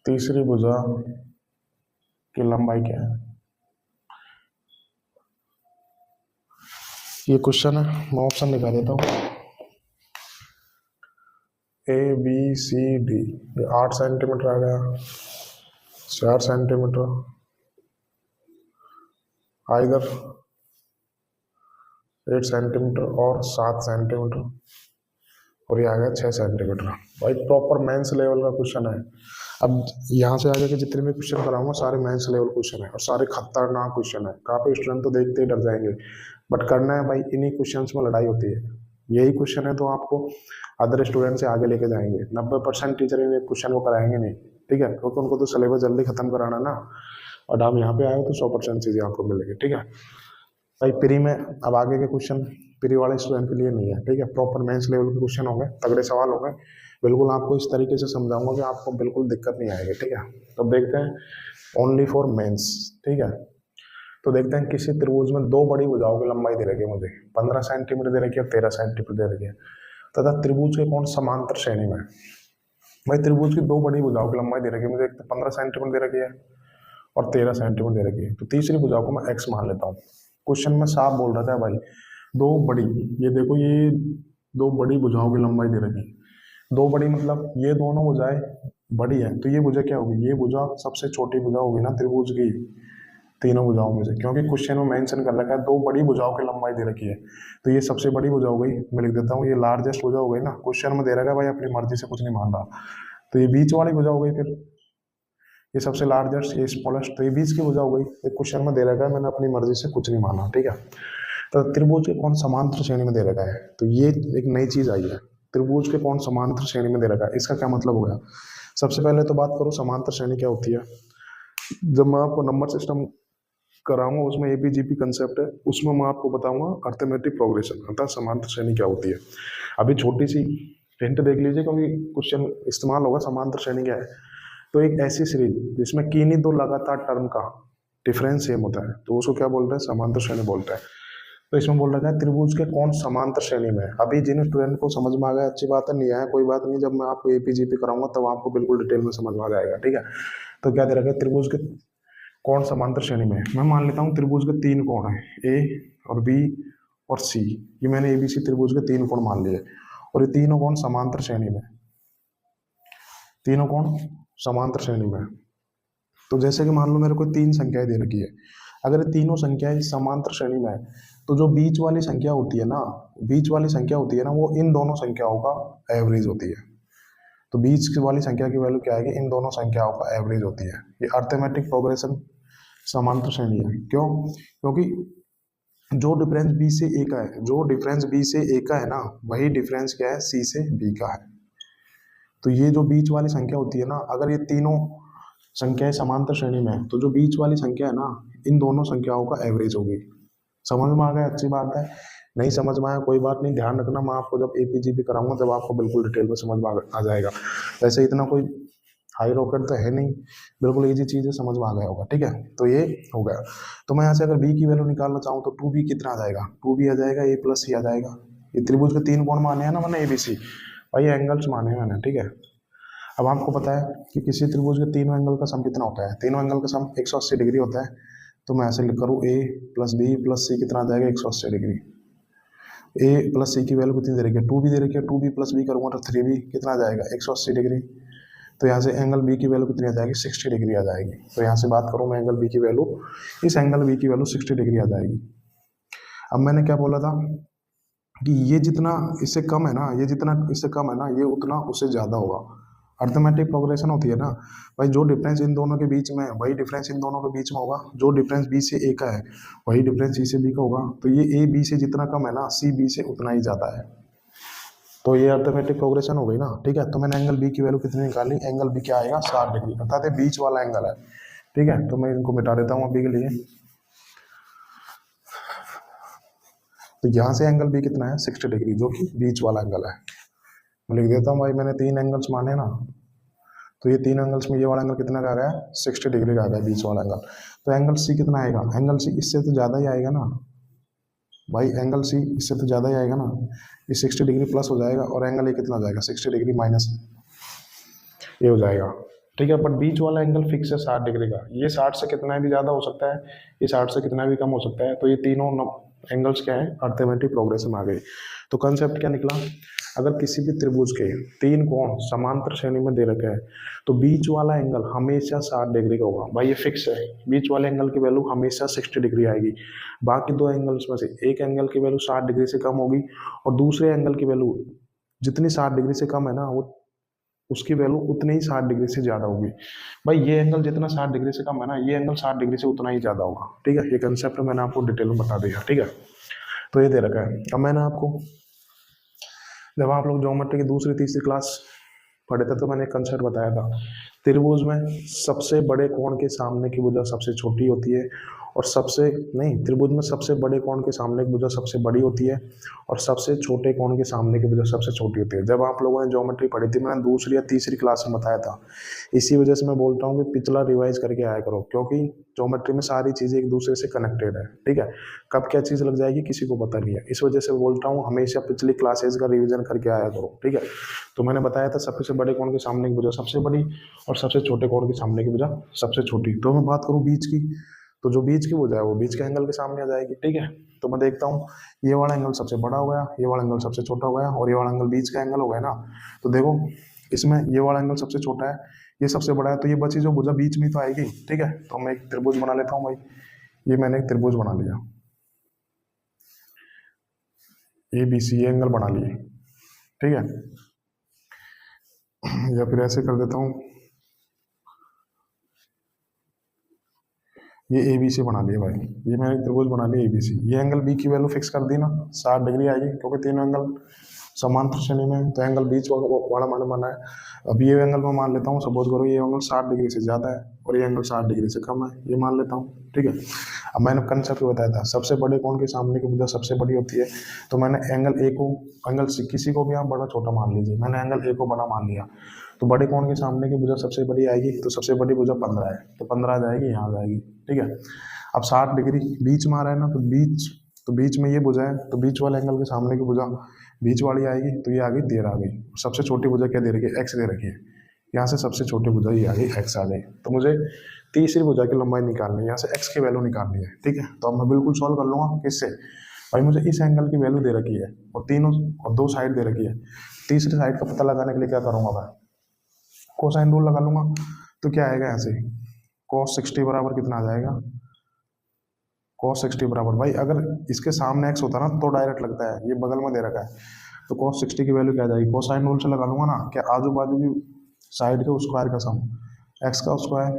तीसरी भुजा की लंबाई क्या है, ये क्वेश्चन है। मैं ऑप्शन दिखा देता हूँ, ABCD, 8 सेंटीमीटर आ गया, 4 सेंटीमीटर, इधर 8 सेंटीमीटर और 7 सेंटीमीटर, और ये आ गया 6 सेंटीमीटर। भाई प्रॉपर मेंस लेवल का क्वेश्चन है। अब यहाँ से आगे के जितने भी क्वेश्चन कराऊंगा सारे मेंस लेवल क्वेश्चन है और सारे खतरनाक क्वेश्चन है। काफी स्टूडेंट तो देखते ही डर जाएंगे, बट करना है भाई, इन्हीं क्वेश्चंस में लड़ाई होती है। यही क्वेश्चन है तो आपको अदर स्टूडेंट से आगे लेके जाएंगे। 90% टीचर इन क्वेश्चन को कराएंगे नहीं, ठीक है, क्योंकि उनको तो सिलेबस जल्दी खत्म कराना ना, और आप यहाँ पे आए हो तो 100% चीजें आपको मिलेगी, ठीक है भाई। प्री में अब आगे के क्वेश्चन प्री वाले स्टूडेंट के लिए नहीं है, ठीक है, प्रॉपर मेंस लेवल के क्वेश्चन होंगे, तगड़े सवाल होंगे, बिल्कुल आपको इस तरीके से समझाऊंगा कि आपको बिल्कुल दिक्कत नहीं आएगी, ठीक है। तो देखते हैं ओनली फॉर मेंस, ठीक है। तो देखते हैं किसी त्रिभुज में दो बड़ी भुजाओं की लंबाई दे रखी है मुझे, 15 सेंटीमीटर दे रखी है, 13 सेंटीमीटर दे रखी है, तथा त्रिभुज के कोण समांतर श्रेणी में। भाई त्रिभुज की दो बड़ी भुजाओं की लंबाई दे रखी है मुझे, एक तो 15 सेंटीमीटर दे रखी है और 13 सेंटीमीटर दे रखी है, तो तीसरी भुजा को मैं एक्स मान लेता हूँ। क्वेश्चन में साफ बोल रहा था भाई, दो बड़ी, ये देखो ये दो बड़ी भुजाओं की लंबाई दे रखी है। दो बड़ी मतलब ये दोनों भुजाएं बड़ी है, तो ये भुजा क्या होगी, ये भुजा सबसे छोटी भुजा होगी ना त्रिभुज की, तीनों भुजाओं में से, क्योंकि क्वेश्चन में मेंशन कर रखा है दो बड़ी भुजाओं की लंबाई दे रखी है, तो ये सबसे बड़ी भुजा हो गई, मैं लिख देता हूँ ये लार्जेस्ट भुजा हो गई ना। क्वेश्चन में दे रखा है भाई, अपनी मर्जी से कुछ नहीं मान रहा, तो ये बीच वाली भुजा हो गई, फिर ये सबसे लार्जेस्ट, ये स्मॉलेस्ट, तो ये बीच की भुजा हो गई। एक क्वेश्चन में दे रखा है, मैंने अपनी मर्जी से कुछ नहीं माना, ठीक है। तो त्रिभुज के कोण समांतर श्रेणी में दे रखा है, तो ये एक नई चीज आई है, त्रिभुज के कोण समांतर श्रेणी में दे रखा है, इसका क्या मतलब हो गया। सबसे पहले तो बात करो समांतर श्रेणी क्या होती है। जब मैं आपको नंबर सिस्टम कराऊंगा उसमें एबीजीपी कंसेप्ट है, उसमें मैं आपको बताऊंगा अर्थमेटिक प्रोग्रेशन, अर्थात समांतर श्रेणी क्या होती है। अभी छोटी सी हिंट देख लीजिए, क्योंकि क्वेश्चन इस्तेमाल होगा समांतर श्रेणी क्या है। तो एक ऐसी सीरीज जिसमें किन्हीं दो लगातार टर्म का डिफरेंस सेम होता है, तो उसको क्या बोलते हैं, समांतर श्रेणी बोलते हैं। तो इसमें बोल रखा है त्रिभुज के कोण समांतर श्रेणी में है। अभी जिन स्टूडेंट को समझ में आ गया अच्छी बात है, नहीं आया कोई बात नहीं, जब मैं आपको एपीजीपी कराऊंगा तब आपको बिल्कुल डिटेल में समझ में आ जाएगा, ठीक है। तो क्या दे रखा है, त्रिभुज के कोण समांतर श्रेणी में है। मैं मान लेता हूँ त्रिभुज के तीन कोण है, ए और बी और सी, ये मैंने एबीसी त्रिभुज के तीन कोण मान लिए, और ये तीनों कोण समांतर श्रेणी में, तीनों कोण समांतर श्रेणी में। तो जैसे कि मान लो मेरे को तीन संख्याएं दे रखी है, अगर ये तीनों संख्याएं समांतर श्रेणी में है, तो जो बीच वाली संख्या होती है ना, बीच वाली संख्या होती है ना, वो इन दोनों संख्याओं का एवरेज होती है। तो बीच वाली संख्या की वैल्यू क्या आएगी, इन दोनों संख्याओं का एवरेज होती है। ये अर्थमेटिक प्रोग्रेशन समांतर श्रेणी है। क्यों, क्योंकि जो डिफरेंस बी से ए का है, जो डिफरेंस बी से ए का है ना, वही डिफरेंस क्या है, सी से बी का है। तो ये जो बीच वाली संख्या होती है ना, अगर ये तीनों संख्याएं समांतर श्रेणी में है, तो जो बीच वाली संख्या है ना, इन दोनों संख्याओं का एवरेज होगी। समझ में आ गया, अच्छी बात है। नहीं समझ में आया कोई बात नहीं, ध्यान रखना, मैं आपको जब एपीजीपी कराऊंगा जब आपको बिल्कुल डिटेल में समझ में आ जाएगा। वैसे इतना कोई हाई रॉकेट तो है नहीं, बिल्कुल इजी चीज है, समझ में आ गया होगा, ठीक है। तो ये हो गया। तो मैं यहाँ से अगर बी की वैल्यू निकालना चाहूँ तो 2b कितना आ जाएगा, 2b आ जाएगा, a प्लस सी आ जाएगा। ये त्रिभुज के तीन कोण माने हैं ना मैंने, एबीसी, भाई एंगल्स माने हैं मैंने, ठीक है। अब आपको पता है कि किसी त्रिभुज के तीनों एंगल का सम कितना होता है, तीनों एंगल का सम 180 डिग्री होता है। तो मैं ऐसे लिख करूँ, a प्लस बी प्लस सी कितना आ जाएगा, 180 डिग्री। a प्लस सी की वैल्यू कितनी दे रखी है, 2b दे रखी है, 2b प्लस बी करूँगा तो 3b कितना आ जाएगा, 180 डिग्री। तो यहाँ से एंगल बी की वैल्यू कितनी आ जाएगी, 60 डिग्री आ जाएगी। तो यहाँ से बात करूँ मैं एंगल बी की वैल्यू, इस एंगल बी की वैल्यू 60 डिग्री आ जाएगी। अब मैंने क्या बोला था कि ये जितना इससे कम है ना, ये जितना इससे कम है ना, ये उतना उससे ज़्यादा होगा। अर्थमेटिक प्रोग्रेशन होती है ना भाई, जो डिफरेंस इन दोनों के बीच में है वही डिफरेंस इन दोनों के बीच में होगा, जो डिफरेंस बी से ए का है वही डिफरेंस सी से बी का होगा। तो ये ए बी से जितना कम है ना, सी बी से उतना ही ज़्यादा है। तो ये अर्थमेटिक प्रोग्रेशन हो गई ना, ठीक है। तो मैंने एंगल बी की वैल्यू कितनी निकाली, एंगल बी क्या आएगा, 60 डिग्री, अर्थात ये बीच वाला एंगल है, ठीक है। तो मैं इनको मिटा देता हूँ अभी के लिए। तो यहाँ से एंगल बी कितना है, 60 डिग्री, जो कि बीच वाला एंगल है। मैं लिख देता हूँ भाई, मैंने तीन एंगल्स माने ना, तो ये तीन एंगल्स में ये वाला एंगल कितना का आ गया, 60 डिग्री का आ गया, बीच वाला एंगल। तो एंगल सी कितना आएगा, एंगल सी इससे तो ज़्यादा ही आएगा ना भाई, एंगल सी इससे तो ज़्यादा ही आएगा ना, ये 60 डिग्री प्लस हो जाएगा, और एंगल ये कितना हो जाएगा, 60 डिग्री माइनस ये हो जाएगा, ठीक है। बट बीच वाला एंगल फिक्स है 60 डिग्री का, ये 60 से कितना भी ज़्यादा हो सकता है, ये 60 से कितना भी कम हो सकता है। तो ये तीनों एंगल्स क्या है, अर्थमेटिक प्रोग्रेशन आ गई। तो कंसेप्ट क्या निकला, अगर किसी भी त्रिभुज के तीन कोण समांतर श्रेणी में दे रखे हैं, तो बीच वाला एंगल हमेशा 60 डिग्री का होगा, भाई ये फिक्स है। बीच वाले एंगल की वैल्यू हमेशा 60 डिग्री आएगी। बाकी दो एंगल्स में से एक एंगल की वैल्यू 60 डिग्री से कम होगी, और दूसरे एंगल की वैल्यू जितनी 60 डिग्री से कम है ना, वो उसकी वैल्यू उतनी ही 60 डिग्री से ज़्यादा होगी। भाई ये एंगल जितना 60 डिग्री से कम है ना, ये एंगल 60 डिग्री से उतना ही ज़्यादा होगा। ठीक है, ये कंसेप्ट मैंने आपको डिटेल में बता दिया। ठीक है, तो ये दे रखा है। अब मैंने आपको, जब आप लोग ज्योमेट्री की दूसरी तीसरी क्लास पढ़े थे तो मैंने एक कंसेप्ट बताया था, त्रिभुज में सबसे बड़े कोण के सामने की भुजा सबसे छोटी होती है, और सबसे नहीं, त्रिभुज में सबसे बड़े कोण के सामने की भुजा सबसे बड़ी होती है, और सबसे छोटे कोण के सामने की भुजा सबसे छोटी होती है। जब आप लोगों ने ज्योमेट्री पढ़ी थी, मैंने दूसरी या तीसरी क्लास में बताया था। इसी वजह से मैं बोलता हूँ कि पिछला रिवाइज करके आया करो, क्योंकि ज्योमेट्री में सारी चीज़ें एक दूसरे से कनेक्टेड है। ठीक है, कब क्या चीज़ लग जाएगी किसी को पता नहीं है, इस वजह से बोलता हूँ हमेशा पिछली क्लासेज का रिविजन करके आया करो। ठीक है, तो मैंने बताया था सबसे बड़े कोण के सामने की भुजा सबसे बड़ी, और सबसे छोटे कोण के सामने की भुजा सबसे छोटी। तो मैं बात करूँ बीच की, तो जो बीच की भुजा है वो बीच के एंगल के सामने आ जाएगी। ठीक है, तो मैं देखता हूँ ये वाला एंगल सबसे बड़ा हो गया, ये वाला एंगल सबसे छोटा हो गया, और ये वाला एंगल बीच का एंगल हो गया ना। तो देखो इसमें ये वाला एंगल सबसे छोटा है, ये सबसे बड़ा है, तो ये बची जो भुजा बीच में तो आएगी। ठीक है, तो मैं एक त्रिभुज बना लेता हूँ भाई, ये मैंने एक त्रिभुज बना लिया, ABC ये एंगल बना लिए। ठीक है, या फिर ऐसे कर देता हूँ, ये ABC बना लिया भाई, ये मैंने एक त्रिभुज बना लिया ABC। ये एंगल B की वैल्यू फिक्स कर दी ना, 60 डिग्री आएगी, क्योंकि तीनों एंगल समांतर श्रेणी में है, तो एंगल बीच वाला मैंने बना है। अब ये एंगल मैं मान लेता हूँ, सपोज करो ये एंगल 60 डिग्री से ज़्यादा है और ये एंगल 60 डिग्री से कम है, ये मान लेता हूँ। ठीक है, अब मैंने कंसेप्ट बताया था सबसे बड़े कोण के सामने की भुजा सबसे बड़ी होती है, तो मैंने एंगल A को, किसी को भी आप बड़ा छोटा मान लीजिए, मैंने एंगल A को बड़ा मान लिया, तो बड़े कोण के सामने की भुजा सबसे बड़ी आएगी, तो सबसे बड़ी भुजा 15 है, तो 15 आ जाएगी, यहाँ आ जाएगी। ठीक है, अब 60 डिग्री बीच में आ रहा है ना, तो बीच में ये भुजा है, तो बीच वाले एंगल के सामने की भुजा बीच वाली आएगी, तो ये आ गई 13 आ गई। सबसे छोटी भुजा क्या दे रखी है, x दे रखी है, यहाँ से सबसे छोटी भुजा ये आ गई, x आ गई। तो मुझे तीसरी भुजा की लंबाई निकालनी है, यहाँ से x की वैल्यू निकालनी है। ठीक है, तो अब मैं बिल्कुल सॉल्व कर लूँगा, किससे भाई, मुझे इस एंगल की वैल्यू दे रखी है और तीनों और दो साइड दे रखी है। तीसरी साइड का पता लगाने के लिए क्या करूँगा मैं, कोसाइन रूल लगा लूंगा, तो क्या आएगा यहाँ से, cos 60 बराबर कितना आ जाएगा, cos 60 बराबर, भाई अगर इसके सामने x होता ना तो डायरेक्ट लगता है, ये बगल में दे रखा है, तो cos 60 की वैल्यू क्या आ जाएगी, कोसाइन रूल से लगा लूंगा ना, क्या आजू बाजू की साइड के स्क्वायर का सम, x का स्क्वायर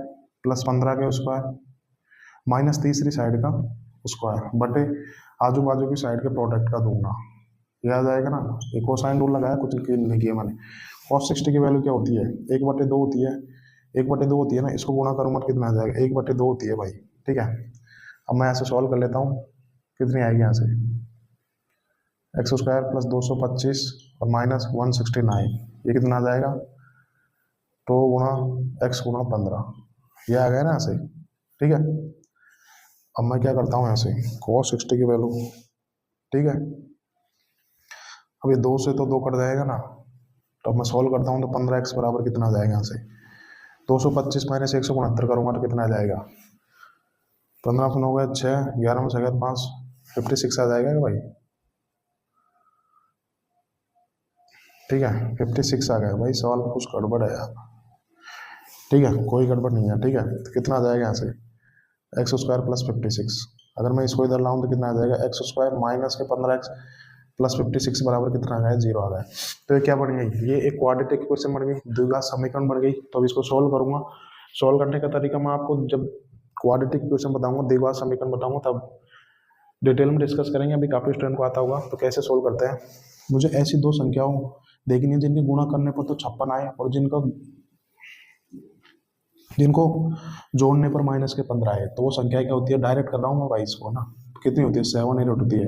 प्लस 15 के स्क्वायर माइनस तीसरी साइड का स्क्वायर बटे आजू बाजू की साइड के प्रोडक्ट का दूंगा, ये आ जाएगा ना। ये कोसाइन रूल लगाया, कुछ नहीं किया मैंने। cos 60 की वैल्यू क्या होती है, 1/2 होती है, 1/2 होती है ना, इसको गुणा करूँगा कितना आ जाएगा, 1/2 होती है भाई। ठीक है, अब मैं ऐसे सॉल्व कर लेता हूँ, कितनी आएगी यहाँ से, x² प्लस 225 और माइनस 169, ये कितना आ जाएगा, तो गुणा x गुणा 15, ये आ गया ना यहाँ से। ठीक है, अब मैं क्या करता हूँ यहाँ से, cos 60 की वैल्यू, ठीक है, अब ये 2 से तो 2 कट जाएगा ना, तो अब मैं सॉल्व करता हूँ, तो 15x बराबर कितना आ जाएगा यहाँ से, 225 माइनस 169 करूँगा तो कितना आ जाएगा, 15 हो गया 6, 11 में 6 5, 56 आ जाएगा क्या भाई। ठीक है, 56 आ गया भाई, सवाल में कुछ गड़बड़ है यार। ठीक है, कोई गड़बड़ नहीं है। ठीक है, तो कितना आ जाएगा यहाँ से, x² प्लस 56, अगर मैं इसको इधर लाऊं तो कितना आ जाएगा, x² माइनस के 15x प्लस 56 बराबर कितना आ गया, 0 आ गया। तो ये क्या बन गई, ये एक क्वाड्रेटिक इक्वेशन बन गई, द्विघात समीकरण बन गई। तो अब इसको सोल्व करूंगा, सोल्व करने का तरीका मैं आपको जब क्वाड्रेटिक इक्वेशन बताऊंगा, द्विघात समीकरण बताऊंगा, तब डिटेल में डिस्कस करेंगे। अभी काफी स्टूडेंट को आता होगा, तो कैसे सोल्व करते हैं। मुझे ऐसी दो संख्याओं देखनी है जिनके गुणा करने पर तो 56 आए, और जिनको जोड़ने पर माइनस के 15 आए। तो वो संख्या क्या होती है, डायरेक्ट कर रहा हूँ मैं भाई इसको ना, कितनी होती है, 7 8 होती है।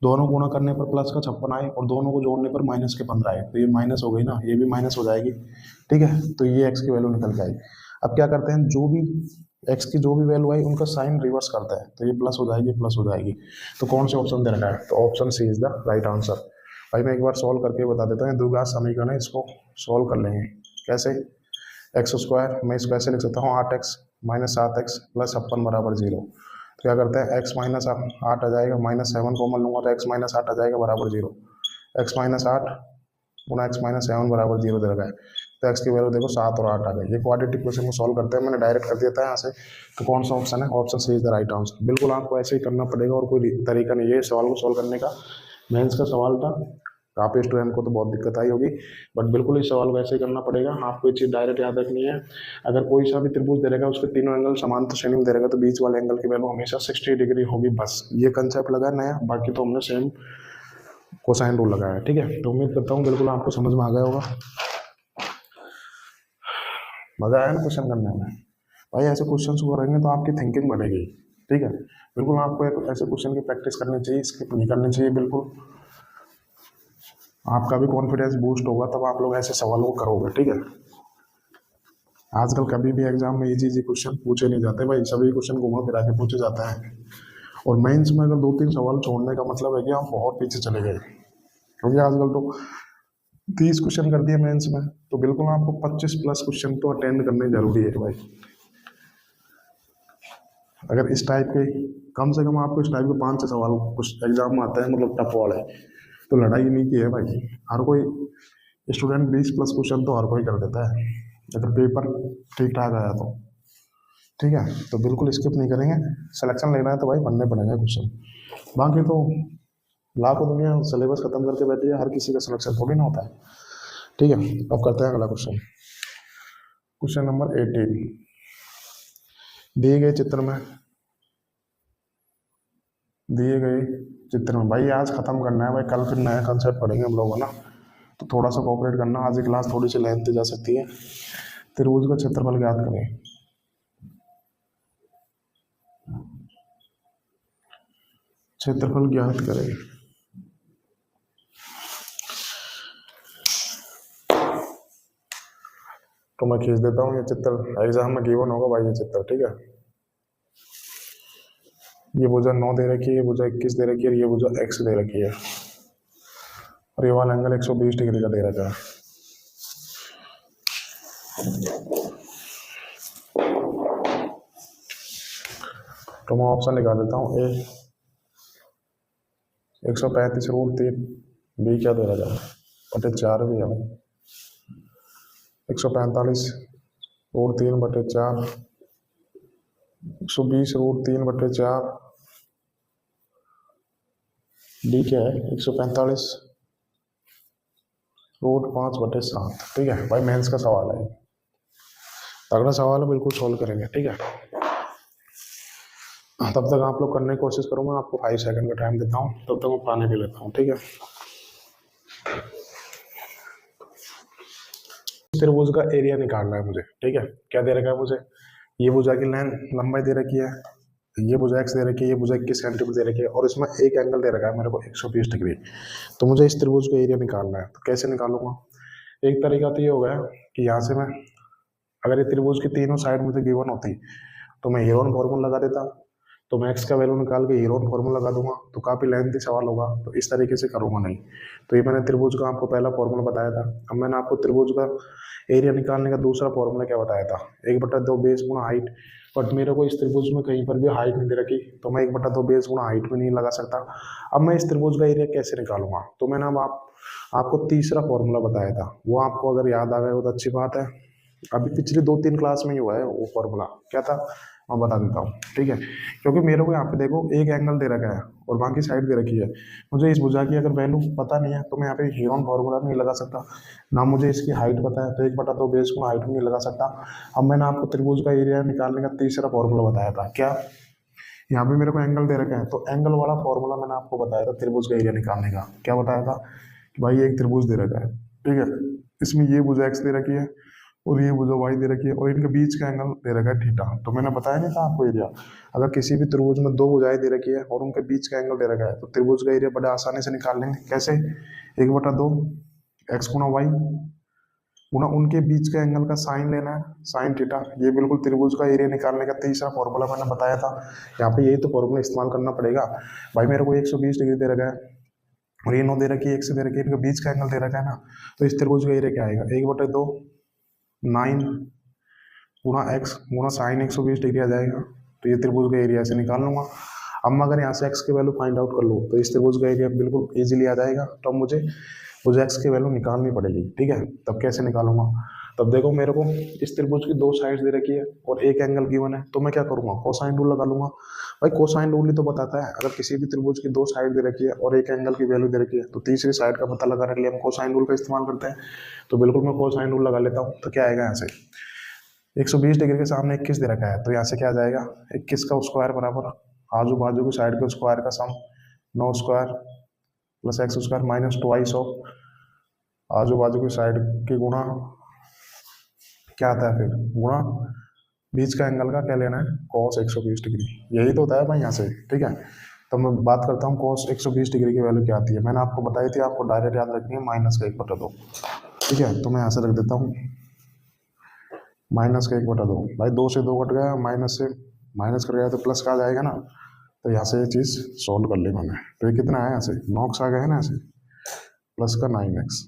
दोनों गुणा करने पर प्लस का 56 आए और दोनों को जोड़ने पर माइनस के 15 आए, तो ये माइनस हो गई ना, ये भी माइनस हो जाएगी। ठीक है, तो ये एक्स की वैल्यू निकल के आई। अब क्या करते हैं, जो भी एक्स की जो भी वैल्यू आई उनका साइन रिवर्स करता है, तो ये प्लस हो जाएगी, प्लस हो जाएगी। तो कौन से ऑप्शन दे रखा है, तो option C is the right answer. भाई मैं एक बार सॉल्व करके बता देता हूँ, द्विघात समीकरण है, इसको सॉल्व कर लेंगे कैसे। x² मैं इसको ऐसे लिख सकता हूँ, 8x माइनस 7x प्लस 56 बराबर 0। तो क्या करते हैं, x माइनस 8 आ जाएगा, माइनस 7 कॉमन लूंगा तो x माइनस 8 आ जाएगा बराबर 0। x माइनस 8 गुना x माइनस 7 बराबर 0 दे रखा है। तो x की वैल्यू देखो 7 और 8 आ गई। ये क्वाड्रेटिक इक्वेशन को सॉल्व करते हैं, मैंने डायरेक्ट कर दिया था यहाँ से। तो कौन सा ऑप्शन है, option C is the right answer. बिल्कुल आपको ऐसे ही करना पड़ेगा और कोई तरीका नहीं है सवाल को सॉल्व करने का। मेंस का सवाल था, काफ़ी स्टूडेंट को तो बहुत दिक्कत आई होगी, बट बिल्कुल इस सवाल को ऐसे ही करना पड़ेगा। आपको ये चीज़ डायरेक्ट याद रखनी है। अगर कोई सा भी त्रिभुज दे रहेगा उसके तीनों एंगल समांतर श्रेणी में दे रहेगा तो बीच वाले एंगल की वैल्यू हमेशा 60 डिग्री होगी। बस ये कंसेप्ट लगा है नया, बाकी तो हमने सेम कोसाइन रूल लगाया है। ठीक है, तो उम्मीद करता हूँ बिल्कुल आपको समझ में आ गया होगा। मजा आया ना क्वेश्चन करने में? भाई ऐसे क्वेश्चन को करेंगे तो आपकी थिंकिंग बढ़ेगी। ठीक है, बिल्कुल आपको ऐसे क्वेश्चन की प्रैक्टिस करनी चाहिए, स्किप नहीं करनी चाहिए बिल्कुल। आपका भी कॉन्फिडेंस बूस्ट होगा तब आप लोग ऐसे सवालों को करोगे। ठीक है, आजकल कभी भी एग्जाम में इजी क्वेश्चन पूछे नहीं जाते भाई, सभी क्वेश्चन घुमा फिरा के पूछे जाता है। और मेंस में अगर 2-3 सवाल छोड़ने का मतलब है कि हम बहुत पीछे चले गए, क्योंकि आजकल तो 30 क्वेश्चन कर दिए मेंस में, तो बिल्कुल आपको 25+ क्वेश्चन तो अटेंड करने जरूरी है भाई। अगर इस टाइप के कम से कम आपको इस टाइप के 5-6 सवाल कुछ एग्जाम में आते हैं, मतलब टफ वाले, तो लड़ाई नहीं की है भाई। हर कोई स्टूडेंट 20+ क्वेश्चन तो हर कोई कर देता है, अगर पेपर ठीक ठाक आया तो। ठीक है, तो बिल्कुल स्किप नहीं करेंगे। सिलेक्शन लेना है तो भाई बनने पड़ेंगे क्वेश्चन, बाकी तो लाखों दुनिया सिलेबस खत्म करके बैठी है, हर किसी का सिलेक्शन थोड़ी ना होता है। ठीक है, अब करते हैं अगला क्वेश्चन। क्वेश्चन नंबर 18 दिए गए चित्र में भाई आज खत्म करना है भाई, कल फिर नया कंसेप्ट पढ़ेंगे हम लोग, है ना। तो थोड़ा सा कोऑपरेट करना, आज की क्लास थोड़ी सी लेंथ जा सकती है। त्रिभुज का क्षेत्रफल ज्ञात करें। क्षेत्रफल ज्ञात करें। तो मैं खींच देता हूँ ये चित्र, एग्जाम में गिवन होगा भाई ये चित्र। ठीक है, ये भुजा 9 दे रखी है, ये भुजा 21 दे रखी है, ये भुजा x दे रखी है, और ये वाला एंगल 120 डिग्री का दे रखा है। तो मैं ऑप्शन निकाल देता हूँ। ए 135√3, बी क्या दे रखा है 4 भी है भाई, 145√3/4, 120√3/4, डी क्या है 145√5/7। ठीक है भाई, मेंस का सवाल है, तगड़ा सवाल है, बिल्कुल सॉल्व करेंगे। ठीक है, तब तक आप लोग करने की कोशिश करो, मैं आपको 5 सेकंड का टाइम देता हूँ, तब तक मैं पानी पी लेता हूँ। ठीक है, त्रिभुज का एरिया निकालना है मुझे। ठीक है, क्या दे रखा है मुझे, ये भुजा की लंबाई दे रखी है, ये भुजा x दे रखी है, ये भुजा 21 सेंटीमीटर दे रखी है, और इसमें एक एंगल दे रखा है मेरे को 120 डिग्री। तो मुझे इस त्रिभुज का एरिया निकालना है, तो कैसे निकालूंगा। एक तरीका तो ये हो गया कि यहाँ से मैं, अगर ये त्रिभुज की तीनों साइड मुझे गिवन होती तो मैं हेरोन फॉर्मूला लगा देता, तो मैं x का वैल्यू निकाल के हेरोन फॉर्मूला लगा दूंगा, तो काफ़ी लेंथी सवाल होगा, तो इस तरीके से करूंगा नहीं। तो ये मैंने त्रिभुज का आपको पहला फॉर्मूला बताया था। अब मैंने आपको त्रिभुज का एरिया निकालने का दूसरा फॉर्मूला क्या बताया था, 1/2 बेस गुणा हाइट। बट मेरे को इस त्रिभुज में कहीं पर भी हाइट नहीं दे रखी, तो मैं 1/2 बेस गुणा हाइट में नहीं लगा सकता। अब मैं इस त्रिभुज का एरिया कैसे निकालूंगा, तो मैंने अब आपको तीसरा फॉर्मूला बताया था, वो आपको अगर याद आ गया हो तो अच्छी बात है। अभी पिछली 2-3 क्लास में ही हुआ है वो फॉर्मूला, क्या था मैं बता देता हूँ। ठीक है, क्योंकि मेरे को यहाँ पे देखो एक एंगल दे रखा है और बाकी साइड दे रखी है, मुझे इस भुजा की अगर वैल्यू पता नहीं है तो मैं यहाँ पे हेरोन फॉर्मूला नहीं लगा सकता, ना मुझे इसकी हाइट पता है तो 1/2 बेस को हाइट नहीं लगा सकता। अब मैंने आपको त्रिभुज का एरिया निकालने का तीसरा फॉर्मूला बताया था, क्या, यहाँ पे मेरे को एंगल दे रखा है, तो एंगल वाला फॉर्मूला मैंने आपको बताया था त्रिभुज का एरिया निकालने का। क्या बताया था कि भाई एक त्रिभुज दे रखा है, ठीक है, इसमें ये भुजा x दे रखी है और ये भुजा y दे रखी है, और इनके बीच का एंगल दे रखा है थीटा। तो मैंने बताया नहीं था आपको एरिया, अगर किसी भी त्रिभुज में 2 भुजाएं दे रखी है और उनके बीच का एंगल दे रखा है तो त्रिभुज का एरिया बड़े आसानी से निकाल लेंगे। कैसे, 1/2 x गुणा y गुणा उनके बीच का एंगल का साइन लेना है, साइन थीटा। ये बिल्कुल त्रिभुज का एरिया निकालने का तीसरा फॉर्मूला मैंने बताया था। यहाँ पे यही तो फॉर्मूला इस्तेमाल करना पड़ेगा। भाई मेरे को 120 डिग्री दे रखा है और ये 9 दे रखी है, 1 से दे रखी है, इनके बीच का एंगल दे रखा है ना, तो इस त्रिभुज का एरिया क्या आएगा, 1/2 9 गुणा x गुणा साइन 120 डिग्री आ जाएगा। तो ये त्रिभुज का एरिया से निकाल लूंगा। अब मैं अगर यहाँ से x की वैल्यू फाइंड आउट कर लूँ तो इस त्रिभुज का एरिया बिल्कुल इजीली आ जाएगा। तो अब मुझे x की वैल्यू निकालनी पड़ेगी। ठीक है, तब कैसे निकालूंगा, तब देखो मेरे को इस त्रिभुज की दो साइड्स दे रखी है और एक एंगल गिवन है, तो मैं क्या करूंगा, कोसाइन रूल लगा लूंगा। भाई कोसाइन रूल ही तो बताता है अगर किसी भी त्रिभुज की दो साइड दे रखी है और एक एंगल की वैल्यू दे रखी है तो तीसरी साइड का पता लगाने के लिए हम कोसाइन रूल का इस्तेमाल करते हैं। तो बिल्कुल मैं कोसाइन रूल लगा लेता हूँ। तो क्या आएगा यहाँ से, 120 डिग्री के सामने 21 दे रखा है, तो यहाँ से क्या आ जाएगा, 21 का स्क्वायर बराबर आजू बाजू की साइड के स्क्वायर का सम, 9 square plus x square minus twice of आजू बाजू की साइड की गुणा क्या आता है, फिर गुणा बीच का एंगल का क्या लेना है, cos 120 डिग्री। यही तो होता है भाई यहाँ से, ठीक है। तो मैं बात करता हूँ cos 120 डिग्री की वैल्यू क्या आती है, मैंने आपको बताई थी, आपको डायरेक्ट याद रखनी है -1/2, ठीक है। तो मैं यहाँ से रख देता हूँ -1/2। भाई 2 से 2 कट गया, माइनस से माइनस कर गया तो प्लस का आ जाएगा ना। तो यहाँ से ये चीज़ सॉल्व कर ली मैंने, तो ये कितना आया यहाँ से, 9x आ गया है ना, ऐसे प्लस का 9x,